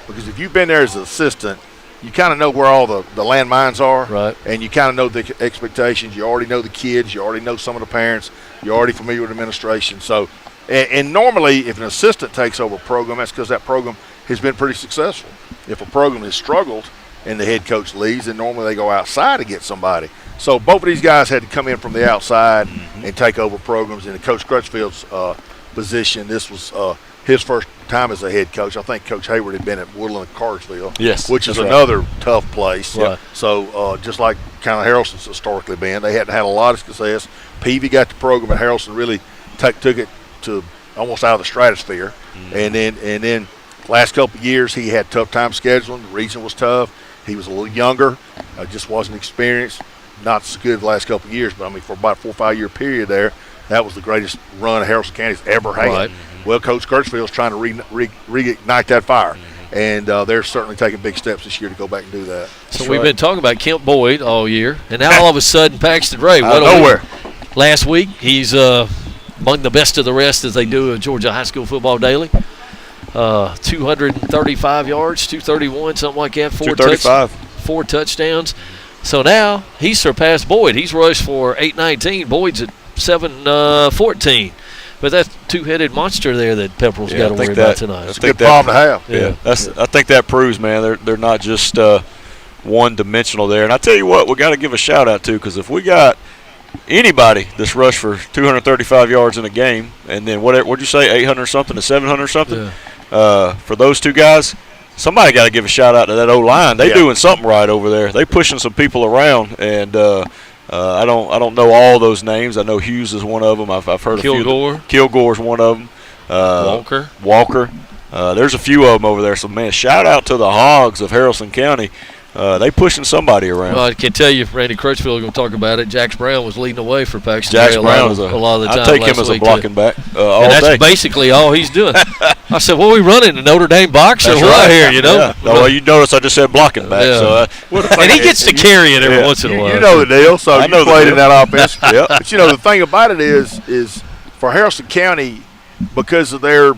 because if you've been there as an assistant, you kind of know where all the landmines are, right? And you kind of know the expectations. You already know the kids. You already know some of the parents. You're already familiar with administration. So, and normally if an assistant takes over a program, that's because that program has been pretty successful. If a program has struggled, and the head coach leaves, and normally they go outside to get somebody. So both of these guys had to come in from the outside and take over programs. And in Coach Crutchfield's position, this was his first time as a head coach. I think Coach Hayward had been at Woodland and Cartersville, which is another tough place. Right. So just like kind of Harrelson's historically been, they hadn't had a lot of success. Peavy got the program, and Harrelson really took it to almost out of the stratosphere. And then last couple of years he had tough time scheduling. The region was tough. He was a little younger, just wasn't experienced. Not so good the last couple of years, but I mean for about a 4 or 5 year period there, that was the greatest run Harrelson County's ever had. Right. Well, Coach Kirchfield's trying to reignite that fire, and they're certainly taking big steps this year to go back and do that. So we've been talking about Kemp Boyd all year, and now all of a sudden Paxton Ray. Out of nowhere. Last week he's among the best of the rest, as they do at Georgia High School Football Daily. 235 yards, 231, something like that. 4 touchdowns. So now he's surpassed Boyd. He's rushed for 819. Boyd's at 714. But that's two-headed monster there that Pepperell's got to worry about tonight. That's a good problem to have. Yeah. I think that proves, man, they're not just one-dimensional there. And I tell you what, we got to give a shout-out to, because if we got anybody that's rushed for 235 yards in a game, and then what'd you say, 800-something to 700-something? For those two guys, somebody got to give a shout-out to that O-line. They doing something right over there. They pushing some people around, and I don't know all those names. I know Hughes is one of them. I've heard Kilgore. a few. Kilgore's one of them. Walker. There's a few of them over there. So, man, shout out to the Hogs of Harrelson County. They pushing somebody around. Well, I can tell you, Randy Crutchfield is going to talk about it. Jax Brown was leading the way for Paxton. Jax Brown a lot of the time. I take him as a blocking back all and that's day. Basically all he's doing. I said, "What are we running? The Notre Dame box or what here?" You know. Yeah. Well, you notice I just said blocking back. Yeah. So, and he gets to carry it every once in a while. You know the deal. So I you played in that offense. But you know the thing about it is for Harrelson County, because of their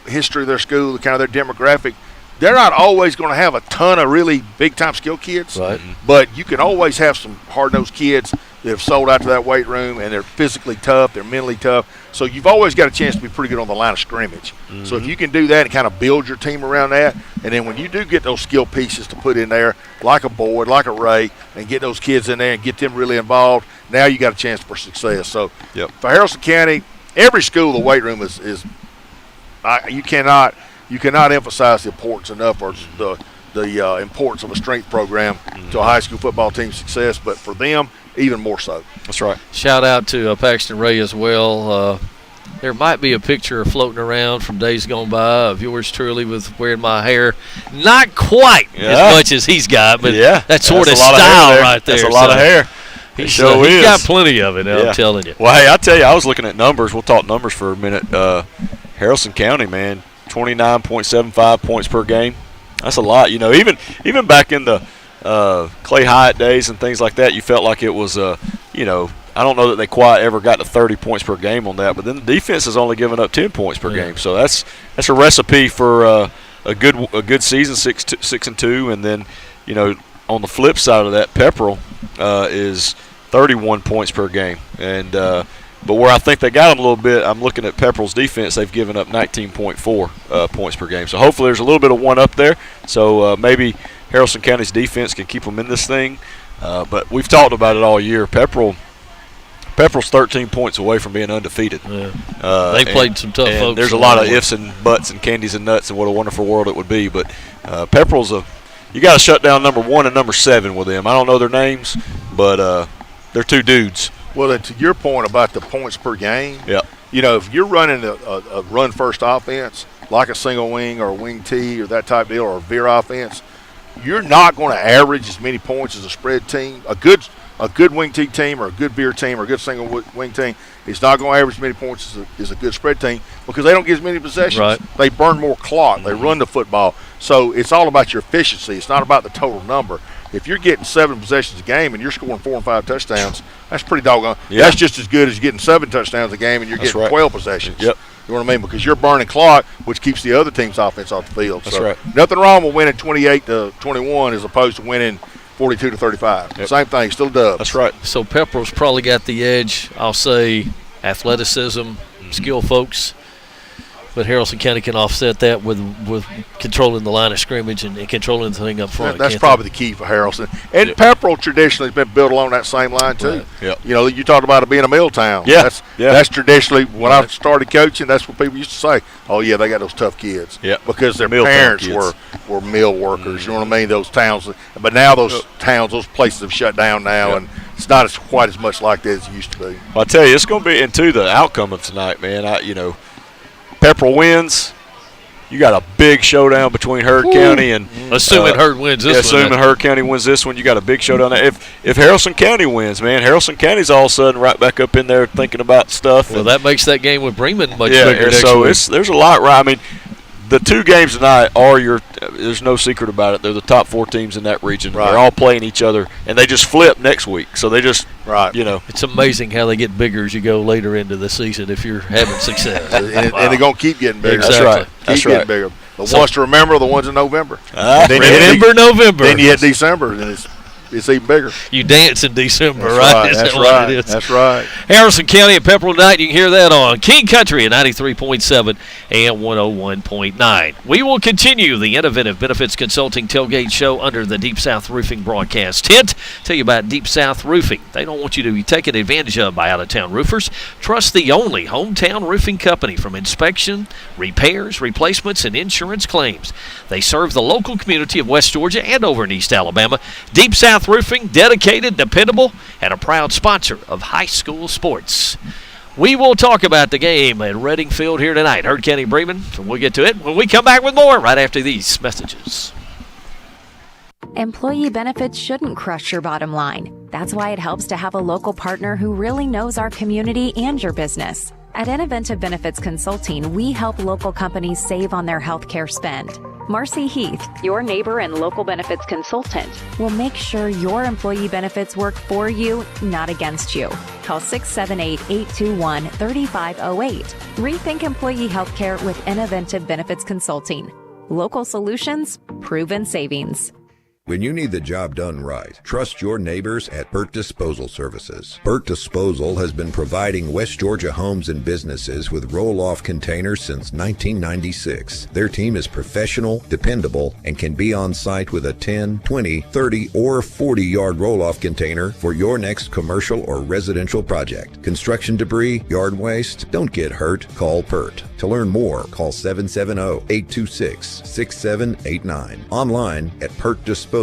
history of their school, kind of their demographic, they're not always going to have a ton of really big-time skill kids. Right. But you can always have some hard-nosed kids that have sold out to that weight room, and they're physically tough, they're mentally tough. So you've always got a chance to be pretty good on the line of scrimmage. So if you can do that and kind of build your team around that, and then when you do get those skill pieces to put in there, like a Boyd, like a Ray, and get those kids in there and get them really involved, now you got a chance for success. So for Harrelson County, every school, the weight room is you cannot emphasize the importance enough, or the importance of a strength program to a high school football team's success. But for them, even more so. That's right. Shout out to Paxton Ray as well. There might be a picture floating around from days gone by of yours truly with wearing my hair. Not quite as much as he's got, but that sort of style right there. That's a lot of hair. He's got plenty of it, I'm telling you. Well, hey, I tell you, I was looking at numbers. We'll talk numbers for a minute. Harrelson County, man, 29.75 points per game. That's a lot. You know, even back in the Clay Hyatt days and things like that, you felt like it was, I don't know that they quite ever got to 30 points per game on that, but then the defense has only given up 10 points per game. So that's a recipe for a good season, 6-2, and then, on the flip side of that, Pepperell is 31 points per game. And but where I think they got them a little bit, I'm looking at Pepperell's defense. They've given up 19.4 points per game. So hopefully there's a little bit of one up there. So maybe Harrelson County's defense can keep them in this thing. But we've talked about it all year. Pepperell's 13 points away from being undefeated. Yeah. They played some tough folks. There's a lot of ifs and buts and candies and nuts and what a wonderful world it would be. But Pepperell's you got to shut down number 1 and number 7 with them. I don't know their names, but they're two dudes. Well, to your point about the points per game, if you're running a run-first offense, like a single wing or a wing T or that type of deal, or a veer offense, you're not going to average as many points as a spread team. A good wing T team or a good veer team or a good single wing team is not going to average as many points as a good spread team because they don't get as many possessions. Right. They burn more clock. They run the football. So it's all about your efficiency. It's not about the total number. If you're getting 7 possessions a game and you're scoring 4 and 5 touchdowns, that's pretty doggone. Yeah. That's just as good as getting 7 touchdowns a game and you're getting 12 possessions. Yep. You know what I mean? Because you're burning clock, which keeps the other team's offense off the field. That's right. Nothing wrong with winning 28-21 as opposed to winning 42-35. Yep. Same thing, still dub. That's right. So Pepperell's probably got the edge. I'll say athleticism, skill folks. But Haralson County can offset that with controlling the line of scrimmage and controlling the thing up front. That's probably the key for Haralson. And Pepperell traditionally has been built along that same line too. Right. Yep. You know, you talked about it being a mill town. Yeah. That's traditionally, when I started coaching, that's what people used to say. Oh, yeah, they got those tough kids. Yeah. Because their Mill parents kids. were mill workers. You know what I mean? Those towns. But now those towns, those places have shut down now, and it's not quite as much like that as it used to be. Well, I tell you, it's going to be into the outcome of tonight, man. Pepperell wins. You got a big showdown between Heard County and assuming Heard wins this one. Assuming Heard County wins this one, you got a big showdown there. If Haralson County wins, man, Haralson County's all of a sudden right back up in there thinking about stuff. Well, that makes that game with Bremen much bigger next so week. There's a lot right. I mean, the two games tonight are there's no secret about it. They're the top 4 teams in that region. Right. They're all playing each other, and they just flip next week. So they just, It's amazing how they get bigger as you go later into the season if you're having success. and they're going to keep getting bigger. Exactly. That's right. Keep getting bigger. The ones to remember are the ones in November. November. Then you hit December, and it's even bigger. You dance in December, That's right? That's what right. it is? That's right. Haralson County at Pepperell tonight. You can hear that on King Country at 93.7 and 101.9. We will continue the Inoventive Benefits Consulting Tailgate Show under the Deep South Roofing broadcast tent. Tell you about Deep South Roofing. They don't want you to be taken advantage of by out-of-town roofers. Trust the only hometown roofing company from inspection, repairs, replacements, and insurance claims. They serve the local community of West Georgia and over in East Alabama. Deep South Roofing, dedicated, dependable, and a proud sponsor of high school sports. We will talk about the game at Reading Field here tonight. Heard County Bremen, and we'll get to it when we come back with more right after these messages. Employee benefits shouldn't crush your bottom line. That's why it helps to have a local partner who really knows our community and your business. At Inoventive Benefits Consulting, we help local companies save on their healthcare spend. Marcy Heath, your neighbor and local benefits consultant, will make sure your employee benefits work for you, not against you. Call 678-821-3508. Rethink employee healthcare with Inoventive Benefits Consulting. Local solutions, proven savings. When you need the job done right, trust your neighbors at Burt Disposal Services. Burt Disposal has been providing West Georgia homes and businesses with roll-off containers since 1996. Their team is professional, dependable, and can be on site with a 10, 20, 30, or 40-yard roll-off container for your next commercial or residential project. Construction debris, yard waste, don't get hurt, call Burt. To learn more, call 770-826-6789. Online at PurtDisposal.com.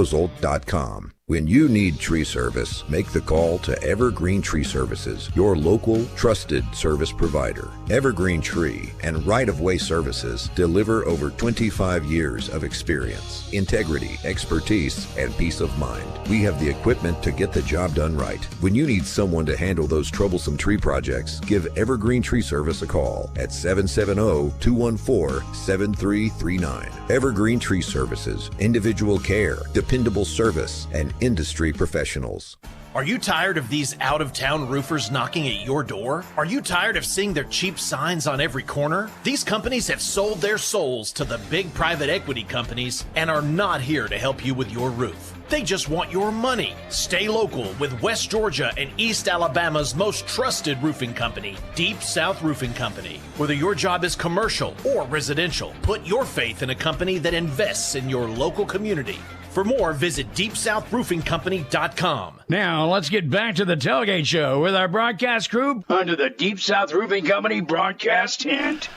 When you need tree service, make the call to Evergreen Tree Services, your local trusted service provider. Evergreen Tree and Right-of-Way Services deliver over 25 years of experience, integrity, expertise, and peace of mind. We have the equipment to get the job done right. When you need someone to handle those troublesome tree projects, give Evergreen Tree Service a call at 770-214-7339. Evergreen Tree Services, individual care, dependable service, and industry professionals. Are you tired of these out-of-town roofers knocking at your door? Are you tired of seeing their cheap signs on every corner? These companies have sold their souls to the big private equity companies and are not here to help you with your roof. They just want your money. Stay local with West Georgia and East Alabama's most trusted roofing company, Deep South Roofing Company. Whether your job is commercial or residential, put your faith in a company that invests in your local community. For more, visit DeepSouthRoofingCompany.com. Now, let's get back to the Tailgate Show with our broadcast crew under the Deep South Roofing Company broadcast tent.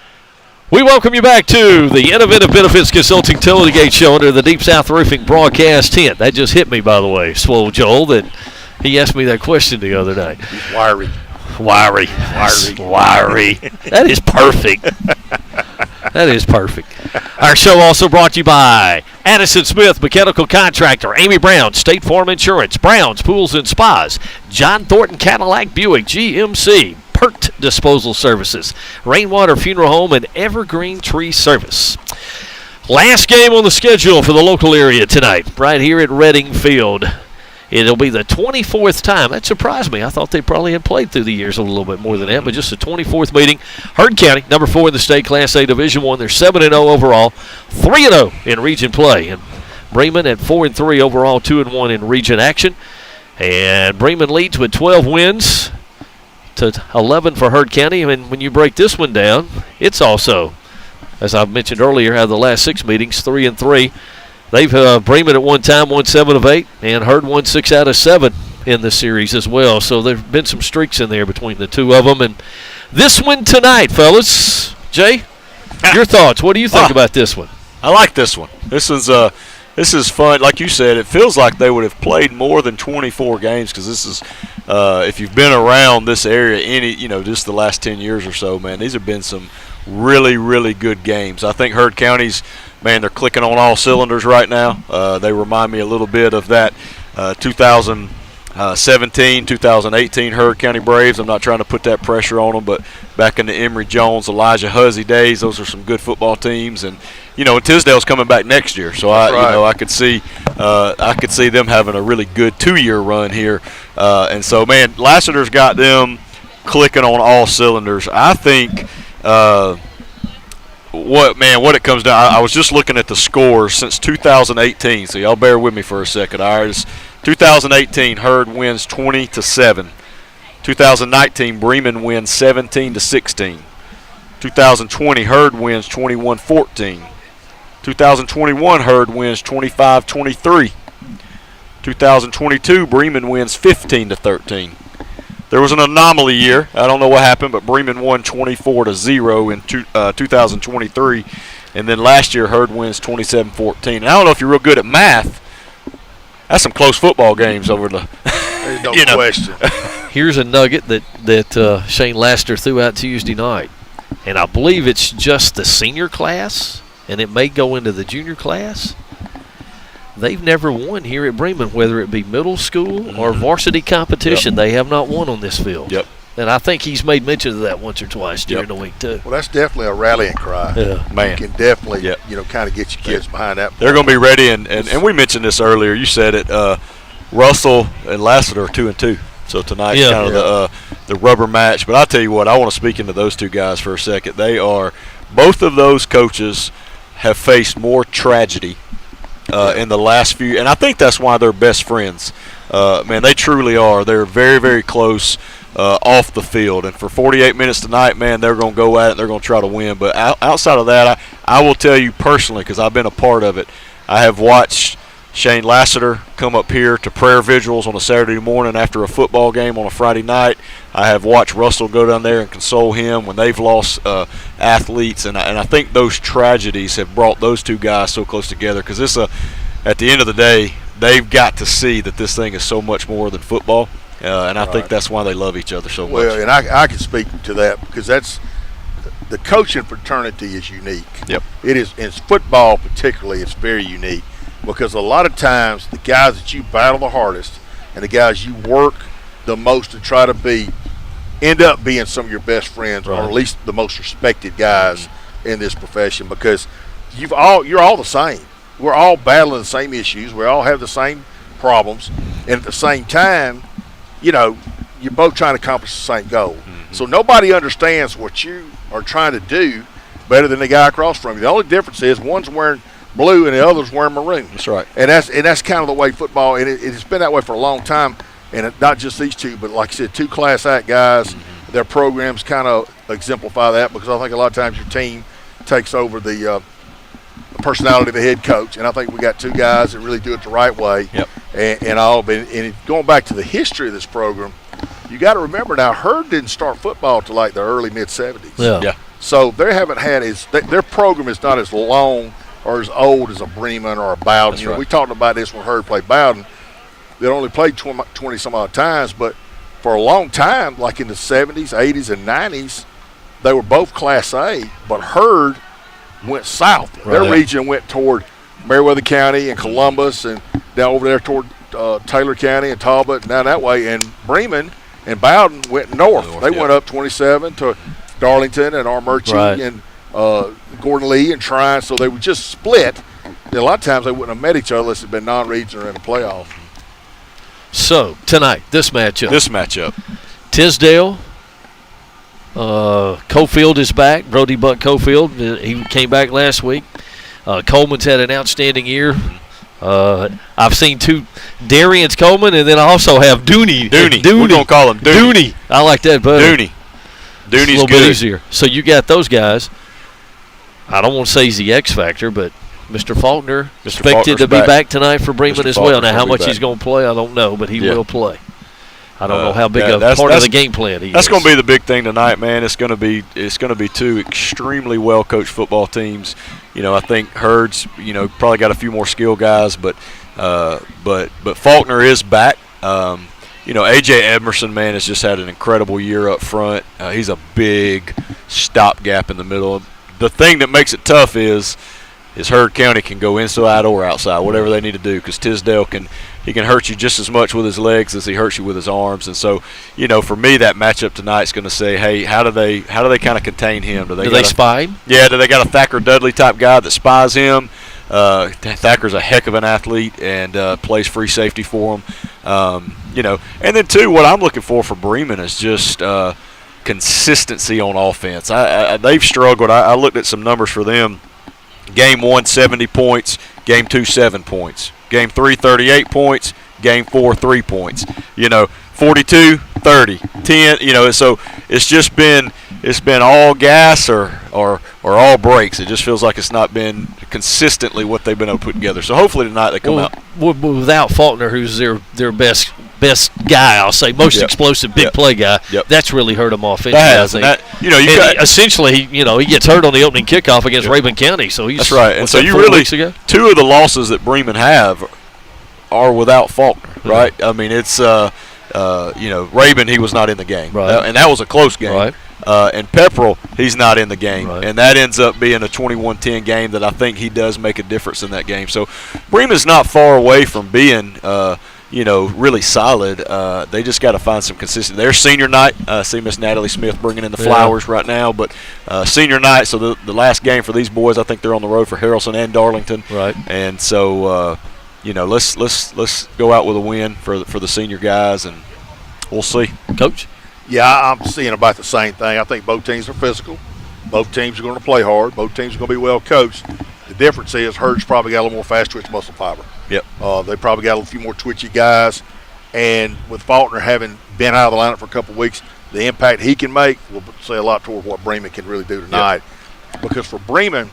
We welcome you back to the Inoventive Benefits Consulting Tailgate Show under the Deep South Roofing broadcast tent. That just hit me, by the way, Swole Joel, that he asked me that question the other day. He's wiry. Wiry. That is perfect. That is perfect. Our show also brought to you by Addison Smith, Mechanical Contractor, Amy Brown, State Farm Insurance, Brown's Pools and Spas, John Thornton Cadillac Buick GMC, Pert Disposal Services, Rainwater Funeral Home, and Evergreen Tree Service. Last game on the schedule for the local area tonight, right here at Reading Field. It'll be the 24th time. That surprised me. I thought they probably had played through the years a little bit more than that, but just the 24th meeting. Heard County, number 4 in the state, Class A Division I. They're 7-0 overall, 3-0 in region play. And Bremen at 4-3 overall, 2-1 in region action. And Bremen leads with 12 wins to 11 for Heard County. And when you break this one down, it's also as I mentioned earlier, out of the last 6 meetings, 3-3. They've Bremen at one time won 7 of 8, and Herd won 6 out of 7 in the series as well. So there have been some streaks in there between the two of them. And this one tonight, fellas. Jay, your thoughts. What do you think about this one? I like this one. This is fun. Like you said, it feels like they would have played more than 24 games because this is, if you've been around this area just the last 10 years or so, man, these have been some really, really good games. I think Herd County's, man, they're clicking on all cylinders right now. They remind me a little bit of that 2017, 2018 Herd County Braves. I'm not trying to put that pressure on them, but back in the Emory Jones, Elijah Huzzy days, those are some good football teams. And Tisdale's coming back next year, so I could see them having a really good 2-year run here. And so, man, Lassiter's got them clicking on all cylinders. I think what it comes down. I was just looking at the scores since 2018, so y'all bear with me for a second. All right, 2018 Herd wins 20-7. 2019 Bremen wins 17-16. 2020 Herd wins 21-14. 2021 Herd wins 25-23. 2022 Bremen wins 15-13. There was an anomaly year. I don't know what happened, but Bremen won 24-0 in 2023. And then last year, Herd wins 27-14. And I don't know if you're real good at math. That's some close football games over the There's no question. Here's a nugget that Shane Lassiter threw out Tuesday night. And I believe it's just the senior class, and it may go into the junior class. They've never won here at Bremen, whether it be middle school or varsity competition. Yep. They have not won on this field. Yep. And I think he's made mention of that once or twice during the week, too. Well, that's definitely a rallying cry. Yeah. Man. You can definitely, kind of get your kids behind that. They're going to be ready, and we mentioned this earlier. You said it. Russell and Lassiter are 2-2. So tonight's kind of the rubber match. But I'll tell you what, I want to speak into those two guys for a second. Both of those coaches have faced more tragedy in the last few, and I think that's why they're best friends. Man, they truly are. They're very, very close off the field. And for 48 minutes tonight, man, they're going to go at it. They're going to try to win. But outside of that, I will tell you personally, because I've been a part of it, I have watched Shane Lassiter come up here to prayer vigils on a Saturday morning after a football game on a Friday night. I have watched Russell go down there and console him when they've lost athletes, and I think those tragedies have brought those two guys so close together, because at the end of the day, they've got to see that this thing is so much more than football, and I think that's why they love each other so much. Well, and I can speak to that, because that's the coaching fraternity is unique. Yep. It is, in football particularly, it's very unique. Because a lot of times the guys that you battle the hardest and the guys you work the most to try to end up being some of your best friends, or at least the most respected guys in this profession, because you're all the same. We're all battling the same issues. We all have the same problems. And at the same time, you're both trying to accomplish the same goal. Mm-hmm. So nobody understands what you are trying to do better than the guy across from you. The only difference is one's wearing blue and the other's wearing maroon. That's right. And that's kind of the way football, and it's been that way for a long time. And not just these two, but like I said, two class act guys. Mm-hmm. Their programs kind of exemplify that, because I think a lot of times your team takes over the personality of the head coach. And I think we got two guys that really do it the right way. Yep. And going back to the history of this program, you got to remember now, Herd didn't start football till like the early mid-'70s. Yeah. So they haven't had their program is not as long or as old as a Bremen or a Bowden. Right. We talked about this when Herd played Bowden. They only played 20 some odd times, but for a long time, like in the 70s, 80s, and 90s, they were both Class A, but Herd went south. Right. Their region went toward Meriwether County and Columbus, and down over there toward Taylor County and Talbot, and down that way. And Bremen and Bowden went north. They went up 27 to Darlington and Armurchie and Gordon Lee and Trine, so they would just split. And a lot of times they wouldn't have met each other unless it had been non-region or in the playoff. So, tonight, this matchup. Tisdale, Cofield is back. Brody Buck Cofield, he came back last week. Coleman's had an outstanding year. I've seen two, Darian's Coleman, and then I also have Dooney. We're going to call him Dooney. I like that better. Dooney's a little good. bit easier. So you got those guys. I don't want to say he's the X factor, but Mr. Faulkner expected to be back tonight for Bremen as well. Now, how much he's going to play, I don't know, but he will play. I don't know how big a part of the game plan he is. That's going to be the big thing tonight, man. It's going to be two extremely well coached football teams. I think Hurd's probably got a few more skill guys, but Faulkner is back. AJ Emerson, man, has just had an incredible year up front. He's a big stopgap in the middle. The thing that makes it tough is Heard County can go inside or outside, whatever they need to do, because Tisdale can hurt you just as much with his legs as he hurts you with his arms. And so, for me, that matchup tonight is going to say, hey, how do they kind of contain him? Do they spy him? Yeah, do they got a Thacker Dudley type guy that spies him? Thacker's a heck of an athlete and plays free safety for him. And then too, what I'm looking for Bremen is just consistency on offense. They've struggled. I looked at some numbers for them. Game 1, 70 points. Game 2, 7 points. Game 3, 38 points. Game 4, 3 points. 42, 30, 10. So it's been all gas or all brakes. It just feels like it's not been consistently what they've been able to put together. So hopefully tonight they come out. Without Faulkner, who's their best guy, I'll say, most explosive big play guy. That's really hurt him offensively. Essentially, he gets hurt on the opening kickoff against Rabun County. So that's right. And so two of the losses that Bremen have are without Faulkner, right? I mean, it's Rabun, he was not in the game, right? And that was a close game, right? And Pepperell, he's not in the game, right. And that ends up being a 21-10 game that I think he does make a difference in that game. So Bremen's not far away from being really solid. They just got to find some consistency. Their senior night, see Miss Natalie Smith bringing in the flowers right now, but senior night, so the last game for these boys, I think they're on the road for Harrelson and Darlington. Right. And so, let's go out with a win for the senior guys, and we'll see. Coach? Yeah, I'm seeing about the same thing. I think both teams are physical. Both teams are going to play hard. Both teams are going to be well coached. The difference is Hurd's probably got a little more fast twitch muscle fiber. Yep. They probably got a few more twitchy guys. And with Faulkner having been out of the lineup for a couple of weeks, the impact he can make will say a lot toward what Bremen can really do tonight. Yep. Because for Bremen,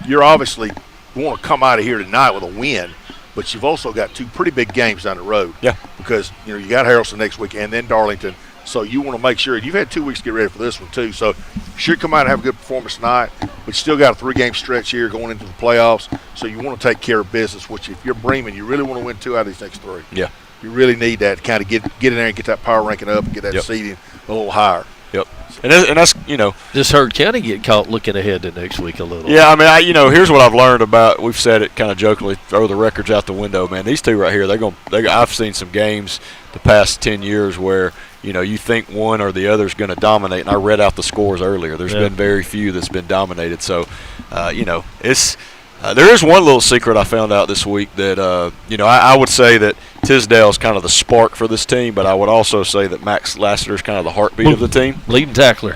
you're obviously want to come out of here tonight with a win, but you've also got two pretty big games down the road. Yeah. Because, you got Harrelson next week and then Darlington. So you want to make sure you've had 2 weeks to get ready for this one too. So you should come out and have a good performance tonight, but you still got a 3-game stretch here going into the playoffs. So you want to take care of business, which if you're Bremen, you really want to win 2 out of these next 3. Yeah. You really need that to kind of get in there and get that power ranking up and get that seeding a little higher. Yep. And that's Does Herd County get caught looking ahead to next week a little? Yeah, I mean, here's what I've learned about. We've said it kind of jokingly, throw the records out the window, man. These two right here, I've seen some games the past 10 years where you think one or the other is going to dominate, and I read out the scores earlier. There's been very few that's been dominated. So, it's there is one little secret I found out this week that I would say that Tisdale is kind of the spark for this team, but I would also say that Max Lassiter is kind of the heartbeat of the team, leading tackler.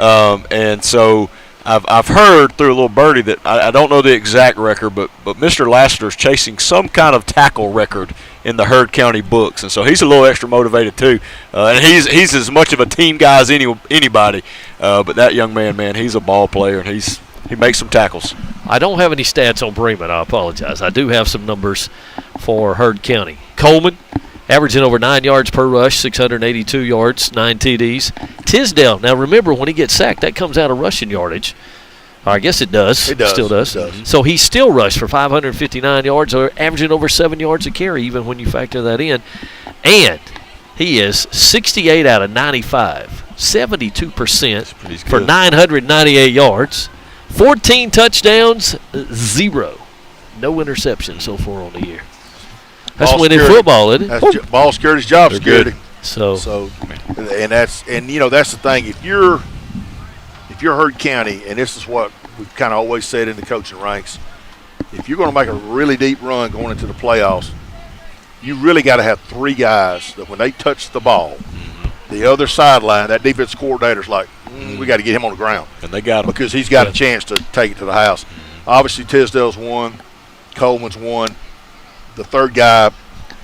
And so I've heard through a little birdie that I don't know the exact record, but Mr. Lassiter is chasing some kind of tackle record in the Herd County books, and so he's a little extra motivated too. And he's as much of a team guy as anybody. But that young man, he's a ball player, and he makes some tackles. I don't have any stats on Bremen. I apologize. I do have some numbers for Herd County. Coleman, averaging over 9 yards per rush, 682 yards, 9 TDs. Tisdale, now remember, when he gets sacked, that comes out of rushing yardage. Or I guess it does. It does. Still does. It does. So he still rushed for 559 yards, or averaging over 7 yards a carry, even when you factor that in. And he is 68 out of 95, 72% for 998 yards, 14 touchdowns, 0. No interceptions so far on the year. That's winning football, isn't it? That's ball security, job security. So and that's the thing. If you're Herd County, and this is what we've kind of always said in the coaching ranks, if you're going to make a really deep run going into the playoffs, you really got to have 3 guys that when they touch the ball, the other sideline, that defense coordinator's like, we got to get him on the ground. And they got him. Because he's got a chance to take it to the house. Obviously, Tisdale's one. Coleman's one. The third guy.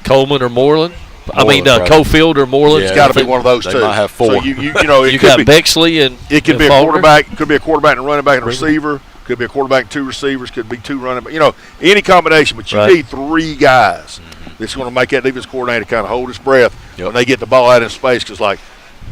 Coleman or Moreland? Cofield or Moreland. It's got to be one of those two. They might have 4. So you got Bexley and it could be a quarterback. Could be a quarterback and a running back and a receiver. Could be a quarterback and 2 receivers. Could be 2 running backs. You know, any combination. But you Right. need 3 guys that's going to make that defense coordinator kind of hold his breath when they get the ball out in space. Because, like,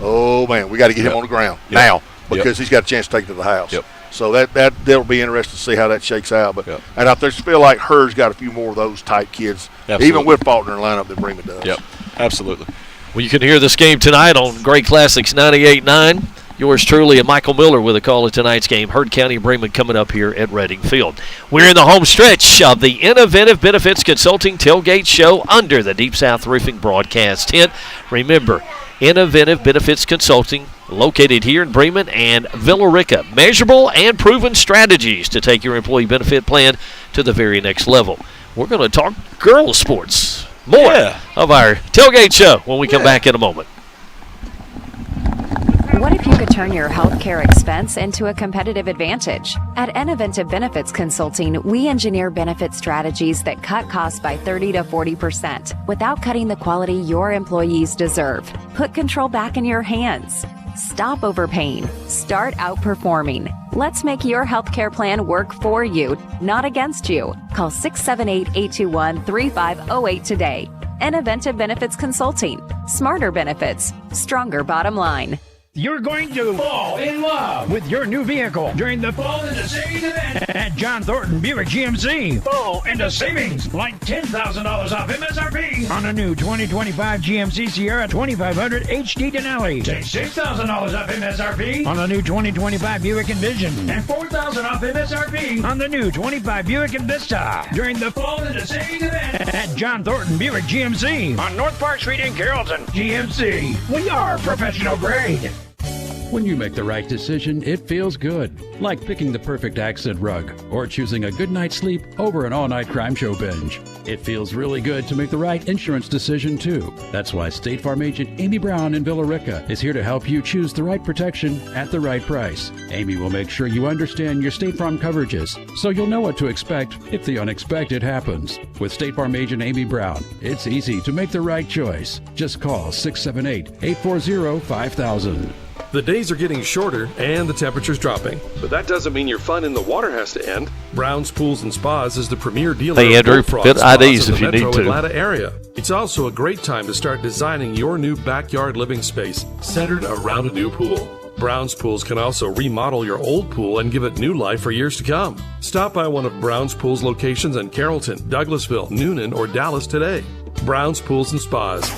oh, man, we got to get him on the ground now because he's got a chance to take it to the house. So that'll be interesting to see how that shakes out. But and I just feel like Hurd's got a few more of those type kids, even with Faulkner in lineup, than Bremen does. Absolutely. Well, you can hear this game tonight on Great Classics 98.9. Yours truly and Michael Miller with a call of tonight's game. Herd County Bremen coming up here at Reading Field. We're in the home stretch of the Inoventive Benefits Consulting Tailgate Show under the Deep South Roofing broadcast tent. Remember, Inoventive Benefits Consulting, located here in Bremen and Villa Rica. Measurable and proven strategies to take your employee benefit plan to the very next level. We're going to talk girls sports. More of our Tailgate Show when we come back in a moment. What if you could turn your healthcare expense into a competitive advantage? At Inoventive Benefits Consulting, we engineer benefit strategies that cut costs by 30 to 40% without cutting the quality your employees deserve. Put control back in your hands. Stop overpaying. Start outperforming. Let's make your healthcare plan work for you, not against you. Call 678-821-3508 today. Inoventive Benefits Consulting. Smarter benefits. Stronger bottom line. You're going to fall in love with your new vehicle during the Fall into Savings event at John Thornton Buick GMC. Fall into savings like $10,000 off MSRP on a new 2025 GMC Sierra 2500 HD Denali. Take $6,000 off MSRP on the new 2025 Buick Envision and $4,000 off MSRP on the new 25 Buick Envista during the Fall into Savings event at John Thornton Buick GMC on North Park Street in Carrollton. GMC, we are professional grade. When you make the right decision, it feels good. Like picking the perfect accent rug or choosing a good night's sleep over an all-night crime show binge. It feels really good to make the right insurance decision, too. That's why State Farm agent Amy Brown in Villa Rica is here to help you choose the right protection at the right price. Amy will make sure you understand your State Farm coverages, so you'll know what to expect if the unexpected happens. With State Farm agent Amy Brown, it's easy to make the right choice. Just call 678-840-5000. The days are getting shorter and the temperature's dropping, but that doesn't mean your fun in the water has to end. Brown's Pools and Spas is the premier dealer Hey, Andrew, of bullfrog fit spas IDs in if the you metro need to. Atlanta area. It's also a great time to start designing your new backyard living space centered around a new pool. Brown's Pools can also remodel your old pool and give it new life for years to come. Stop by one of Brown's Pools locations in Carrollton, Douglasville, Noonan, or Dallas today. Brown's Pools and Spas,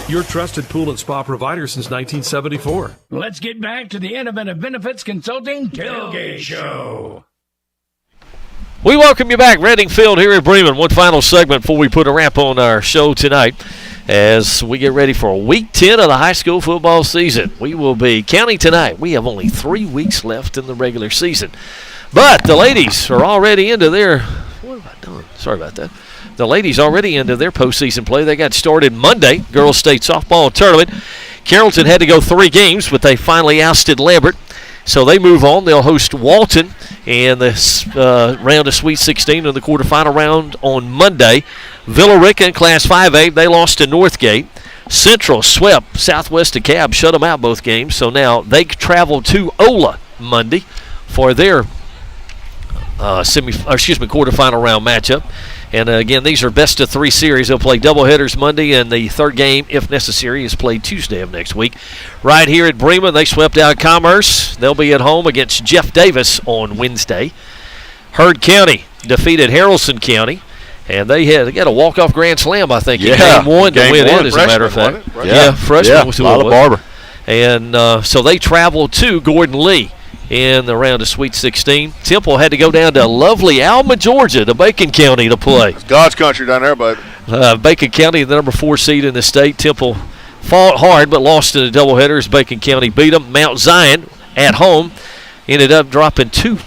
your trusted pool and spa provider since 1974. Let's get back to the Inoventive Benefits Consulting Tailgate Show. We welcome you back, Reading Field here at Bremen. One final segment before we put a wrap on our show tonight as we get ready for Week 10 of the high school football season. We will be counting tonight. We have only 3 weeks left in the regular season. But the ladies are already into their – what have I done? Sorry about that. The ladies already into their postseason play. They got started Monday, girls state softball tournament. Carrollton had to go 3 games, but they finally ousted Lambert. So they move on. They'll host Walton in the round of Sweet 16 in the quarterfinal round on Monday. Villa Rica in Class 5A, they lost to Northgate. Central swept Southwest DeKalb, shut them out both games. So now they travel to Ola Monday for their quarterfinal round matchup. And again, these are best of 3 series. They'll play doubleheaders Monday, and the third game, if necessary, is played Tuesday of next week. Right here at Bremen, they swept out Commerce. They'll be at home against Jeff Davis on Wednesday. Herd County defeated Haralson County, and they got a walk-off grand slam, I think, in game 1 to win it, as a matter of fact. Freshman was who it was. Barber. And so they travel to Gordon Lee in the round of Sweet 16. Temple had to go down to lovely Alma, Georgia, to Bacon County to play. It's God's country down there, bud. Bacon County, the number 4 seed in the state. Temple fought hard but lost in the doubleheaders. Bacon County beat them. Mount Zion at home ended up dropping 2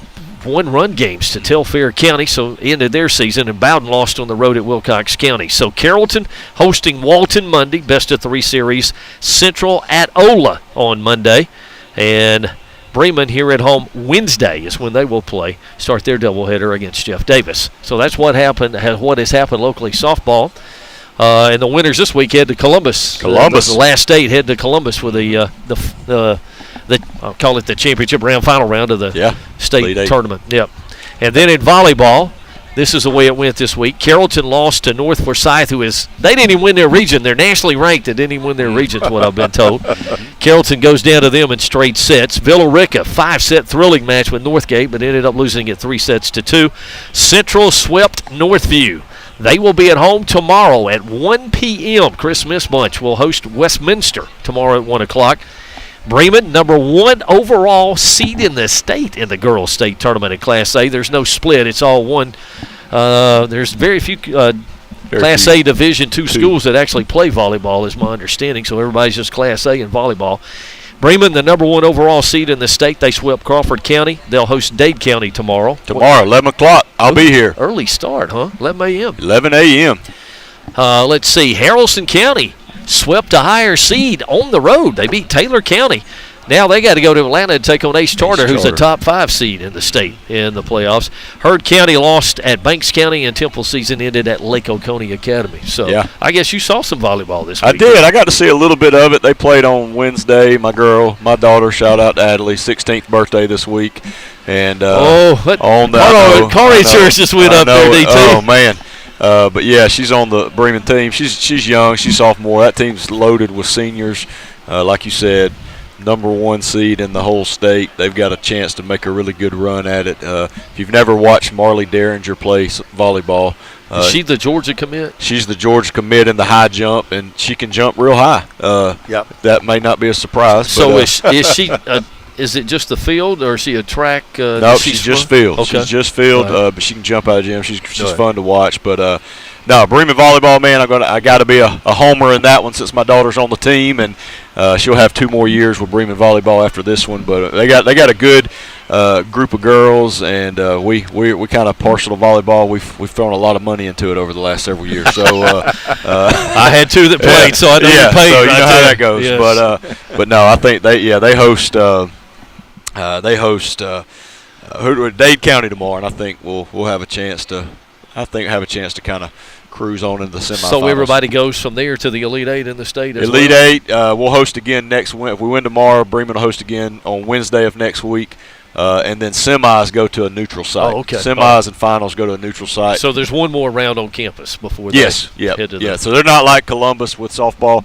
one-run games to Telfair County, so ended their season, and Bowden lost on the road at Wilcox County. So Carrollton hosting Walton Monday, best of 3 series. Central at Ola on Monday, and Bremen here at home Wednesday is when they will start their doubleheader against Jeff Davis. So that's what has happened locally softball. And the winners this week head to Columbus. The last 8 head to Columbus with the I'll call it the championship round, final round of the state Elite Eight. tournament. Yep. And then in volleyball, this is the way it went this week. Carrollton lost to North Forsyth, they didn't even win their region. They're nationally ranked. They didn't even win their region, is what I've been told. Carrollton goes down to them in straight sets. Villa Rica, 5-set thrilling match with Northgate, but ended up losing it 3-2. Central swept Northview. They will be at home tomorrow at 1 p.m. Christmas Bunch will host Westminster tomorrow at 1 o'clock. Bremen, number 1 overall seed in the state in the girls' state tournament in Class A. There's no split. It's all one. There's very few Class A Division II schools that actually play volleyball, is my understanding. So everybody's just Class A in volleyball. Bremen, the number 1 overall seed in the state. They swept Crawford County. They'll host Dade County tomorrow. 11 o'clock. I'll be here. Early start, huh? 11 a.m. 11 a.m. Let's see. Haralson County swept a higher seed on the road. They beat Taylor County. Now they got to go to Atlanta and take on Ace Charter, who's a top 5 seed in the state in the playoffs. Heard County lost at Banks County, and Temple season ended at Lake Oconee Academy. So I guess you saw some volleyball this week. I did. I got to see a little bit of it. They played on Wednesday. My daughter, shout out to Adley, 16th birthday this week. And on that, car insurance just went up there, DT. Oh, man. But yeah, she's on the Bremen team. She's young. She's sophomore. That team's loaded with seniors. Like you said, number 1 seed in the whole state. They've got a chance to make a really good run at it. If you've never watched Marley Derringer play volleyball, is she the Georgia commit? She's the Georgia commit in the high jump, and she can jump real high. That may not be a surprise. So is she? Is it just the field, or is she a track? No, she's just field. Okay. She's just field, but she can jump out of the gym. She's fun to watch. But no, Bremen volleyball, man, I got to be a homer in that one since my daughter's on the team, and she'll have 2 more years with Bremen volleyball after this one. But they got a good group of girls, and we kind of partial to volleyball. We've thrown a lot of money into it over the last several years. So I had 2 that played, so I know you paid. So you right know there. how that goes. Yes. But no, I think they host. Dade County tomorrow, and I think we'll have a chance to. Kind of cruise on into the semifinals. So everybody goes from there to the Elite Eight in the state. Elite Eight. We'll host again next. If we win tomorrow, Bremen will host again on Wednesday of next week, and then semis go to a neutral site. Oh, okay. Semis and finals go to a neutral site. So there's one more round on campus before. They head to So they're not like Columbus with softball.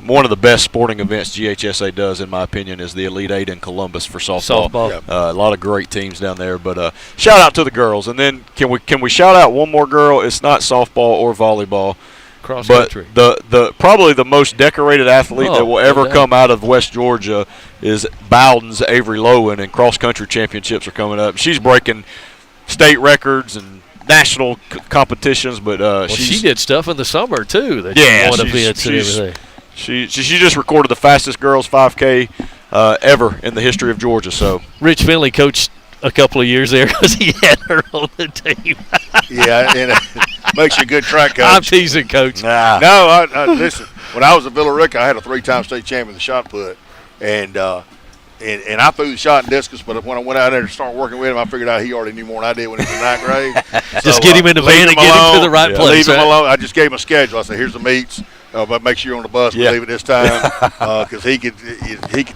One of the best sporting events GHSA does, in my opinion, is the Elite Eight in Columbus for softball. Yep. A lot of great teams down there. But shout out to the girls, and then can we shout out one more girl? It's not softball or volleyball, cross but country. the probably the most decorated athlete that will ever come out of West Georgia is Bowden's Avery Lowen, and cross country championships are coming up. She's breaking state records and national competitions, but she did stuff in the summer too. That won events and everything. She just recorded the fastest girls 5K ever in the history of Georgia. So Rich Finley coached a couple of years there because he had her on the team. Yeah, and it makes you a good track coach. I'm teasing, Coach. Nah. No, I listen. When I was at Villa Rica, I had a 3-time state champion in the shot put, and I threw the shot and discus. But when I went out there to start working with him, I figured out he already knew more than I did when he was in 9th grade. Just get him in the van and get him to the right place. Leave him alone. I just gave him a schedule. I said, "Here's the meets." But make sure you're on the bus. Leave it this time because he could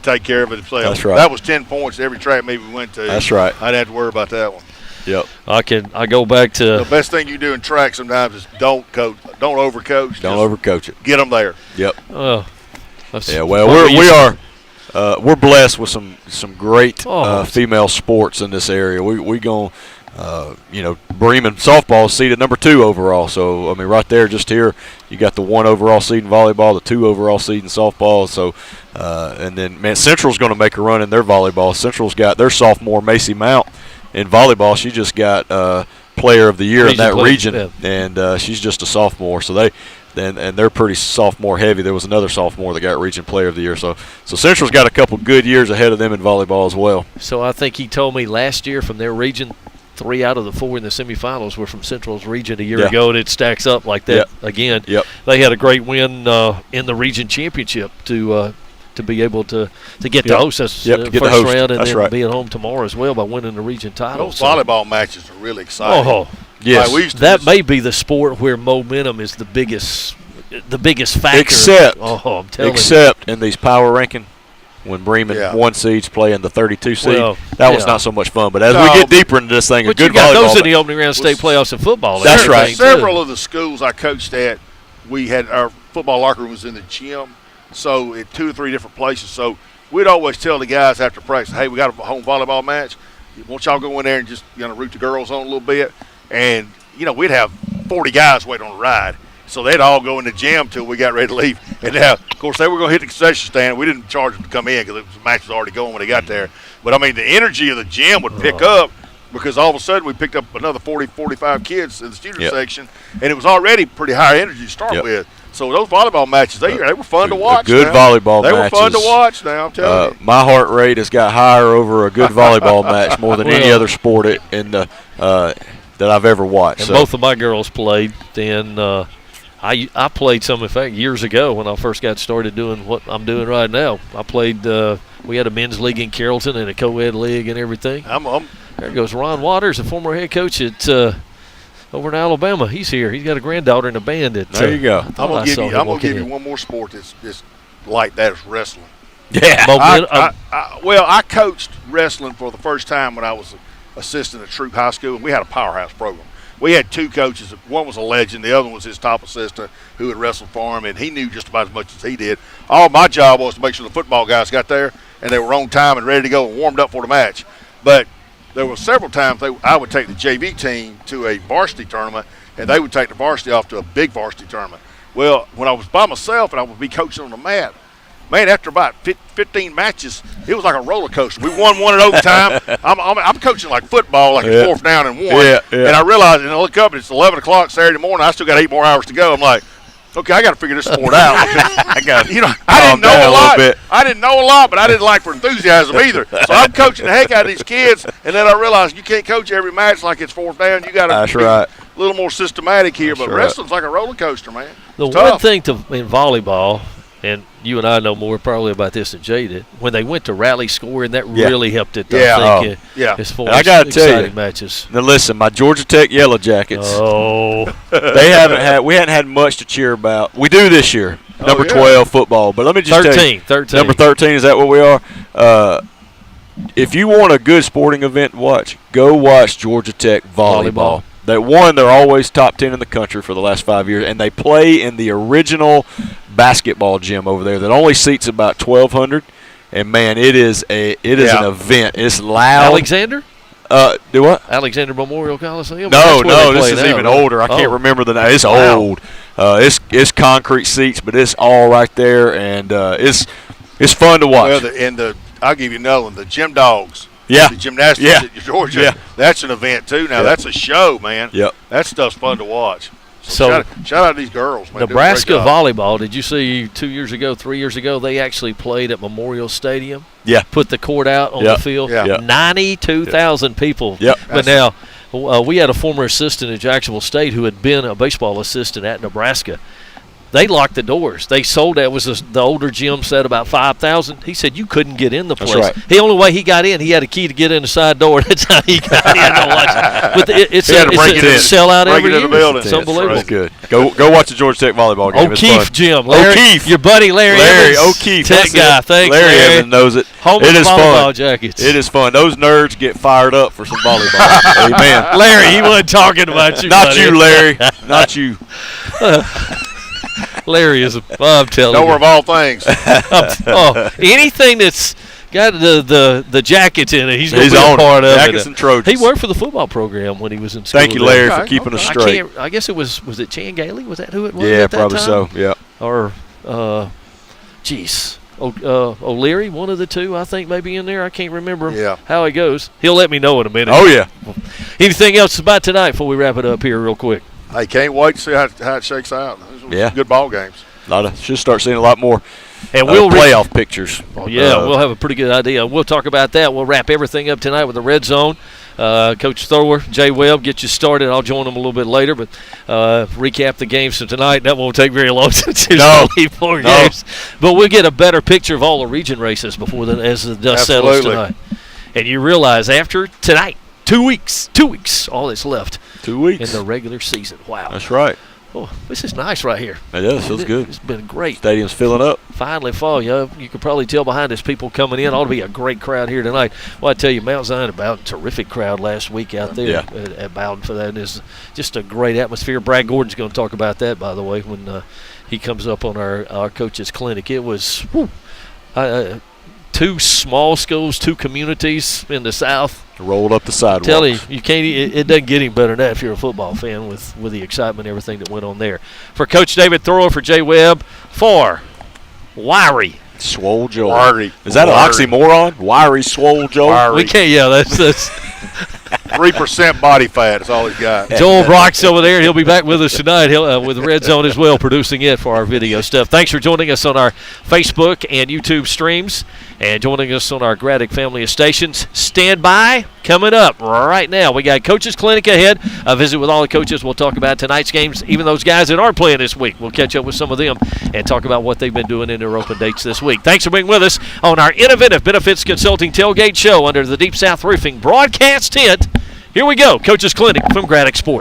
take care of it himself. That's right. That was 10 points every track meet we went to. That's right. I didn't have to worry about that one. Yep. I go back to the best thing you do in track sometimes is don't overcoach. Don't overcoach it. Get them there. Yep. Oh. Yeah. Well, we're blessed with some great female sports in this area. We go. Bremen softball is seeded number 2 overall. So, I mean, right there, just here, you got the 1 overall seed in volleyball, the 2 overall seed in softball. So, and then, man, Central's going to make a run in their volleyball. Central's got their sophomore, Macy Mount, in volleyball. She just got player of the year in that region, and she's just a sophomore. So they're pretty sophomore heavy. There was another sophomore that got region player of the year. So Central's got a couple good years ahead of them in volleyball as well. So I think he told me last year from their region, 3 out of the 4 in the semifinals were from Central's region a year ago, and it stacks up like that again. Yep. They had a great win in the region championship to be able to get the host. That's first round, and then be at home tomorrow as well by winning the region title. Those volleyball matches are really exciting. Oh, yes. Like that may be the sport where momentum is the biggest factor. Except I'm telling you. Except in these power ranking when Bremen 1 seeds play in the 32 seed. Well, that was not so much fun. But as we get deeper into this thing, but a good you got volleyball. Those in the opening round state playoffs in football. That's right. Several of the schools I coached at, we had our football locker room was in the gym, so at 2 or 3 different places. So we'd always tell the guys after practice, hey, we got a home volleyball match. Won't y'all go in there and just root the girls on a little bit? And, we'd have 40 guys waiting on the ride. So they'd all go in the gym till we got ready to leave. And of course, they were going to hit the concession stand. We didn't charge them to come in because the match was already going when they got there. But, the energy of the gym would pick up because all of a sudden we picked up another 40, 45 kids in the student section. And it was already pretty high energy to start with. So those volleyball matches, they were fun to watch. Good volleyball matches. They were fun to watch now, I'm telling you. My heart rate has got higher over a good volleyball match more than any other sport that I've ever watched. And both of my girls played. Then I played some, in fact, years ago when I first got started doing what I'm doing right now. I played we had a men's league in Carrollton and a co-ed league and everything. There goes Ron Waters, a former head coach at over in Alabama. He's here. He's got a granddaughter in a band. There you go. I'm going to give you one more sport that's like that is wrestling. Yeah. I coached wrestling for the first time when I was assistant at Troop High School, and we had a powerhouse program. We had 2 coaches. One was a legend. The other one was his top assistant who had wrestled for him, and he knew just about as much as he did. All my job was to make sure the football guys got there, and they were on time and ready to go and warmed up for the match. But there were several times I would take the JV team to a varsity tournament, and they would take the varsity off to a big varsity tournament. Well, when I was by myself and I would be coaching on the mat, man, after about 15 matches, it was like a roller coaster. We won one at overtime. I'm coaching like football, like a 4th down and 1. And I realized, and I look up, and it's 11 o'clock Saturday morning. I still got 8 more hours to go. I'm like, okay, I got to figure this sport out. I didn't know a lot. I didn't know a lot, but I didn't like for enthusiasm either. So I'm coaching the heck out of these kids, and then I realized you can't coach every match like it's 4th down. You got to be a little more systematic here. But wrestling's like a roller coaster, man. The one thing in volleyball, and you and I know more probably about this than Jay did, when they went to rally scoring, that really helped it. As far as I got to tell you, matches. Now listen, my Georgia Tech Yellow Jackets. We hadn't had much to cheer about. We do this year, number 12 football. But let me just tell you, 13. Number 13, is that what we are? If you want a good sporting event to watch, go watch Georgia Tech volleyball. They're always top 10 in the country for the last 5 years, and they play in the original basketball gym over there that only seats about 1,200. And man, it is an event. It's loud. Alexander? Do what? Alexander Memorial Coliseum? No, this is even older. I can't remember the name. It's old. It's concrete seats, but it's all right there, and it's fun to watch. Well, I'll give you another one. The Gym Dogs. Yeah. The gymnastics at Georgia. That's an event too. Now that's a show, man. Yep. That stuff's fun to watch. So shout out to these girls, man. Nebraska volleyball, did you see 2 years ago, 3 years ago, they actually played at Memorial Stadium? Yeah. Put the court out on the field? Yeah. 92,000 people. Yep. But now, we had a former assistant at Jacksonville State who had been a baseball assistant at Nebraska. They locked the doors. They sold that. The older gym said about 5,000. He said you couldn't get in the place. That's right. The only way he got in, he had a key to get in the side door. That's how he got in to watch. But it's a sellout every year. It's unbelievable. That's good. Go watch the Georgia Tech volleyball game. O'Keefe Gym. O'Keefe. Your buddy Larry Evans. O'Keefe. Tech guy. Thanks, Larry Evans knows it. It is volleyball jackets. It is fun. Those nerds get fired up for some volleyball. Amen. Larry, he wasn't talking about you. Not you, Larry. Not you. Larry is I'm telling you. Knower of all things. Anything that's got the jackets in it, he's going to be a part of it. Jackets and Trojans. He worked for the football program when he was in school. Thank you, Larry, for keeping us straight. I guess it was it Chan Gailey? Was that who it was? Yeah, at that probably time? so. Yeah. Or, O'Leary, one of the two, I think, maybe in there. I can't remember how it goes. He'll let me know in a minute. Oh, yeah. Anything else about tonight before we wrap it up here real quick? Hey, can't wait to see how it shakes out. Good ball games. Should start seeing a lot more and we'll playoff pictures. Oh, yeah, we'll have a pretty good idea. We'll talk about that. We'll wrap everything up tonight with the Red Zone. Coach Thrower, Jay Webb, get you started. I'll join them a little bit later, but recap the games from tonight. That won't take very long since there's only 4 games. But we'll get a better picture of all the region races as the dust settles tonight. And you realize after tonight, 2 weeks, all that's left. 2 weeks. In the regular season. Wow. That's right. Oh, this is nice right here. It does. Feels good. It's been great. Stadium's filling up. Finally fall. You can probably tell behind us people coming in. Ought to be a great crowd here tonight. Well, I tell you, Mount Zion about terrific crowd last week out there at Bowden for that. And it's just a great atmosphere. Brad Gordon's going to talk about that, by the way, when he comes up on our coaches clinic. It was two small schools, two communities in the South. Rolled up the sidewalks. Tell you can't. It doesn't get any better than that if you're a football fan with the excitement and everything that went on there. For Coach David Thorough, for Jay Webb, for Wiry. Swole Joel. Wiry. Is that an oxymoron? Wiry, swole Joel? Wiry. We can't. Yeah, that's 3% body fat is all he's got. Joel Brock's over there. He'll be back with us tonight. He'll with Red Zone as well, producing it for our video stuff. Thanks for joining us on our Facebook and YouTube streams and joining us on our Graddick family of stations. Stand by. Coming up right now, we got Coaches Clinic ahead. A visit with all the coaches. We'll talk about tonight's games, even those guys that aren't playing this week. We'll catch up with some of them and talk about what they've been doing in their open dates this week. Thanks for being with us on our Inoventive Benefits Consulting Tailgate Show under the Deep South Roofing broadcast tent. Here we go, Coaches Clinic from Graddick Sports.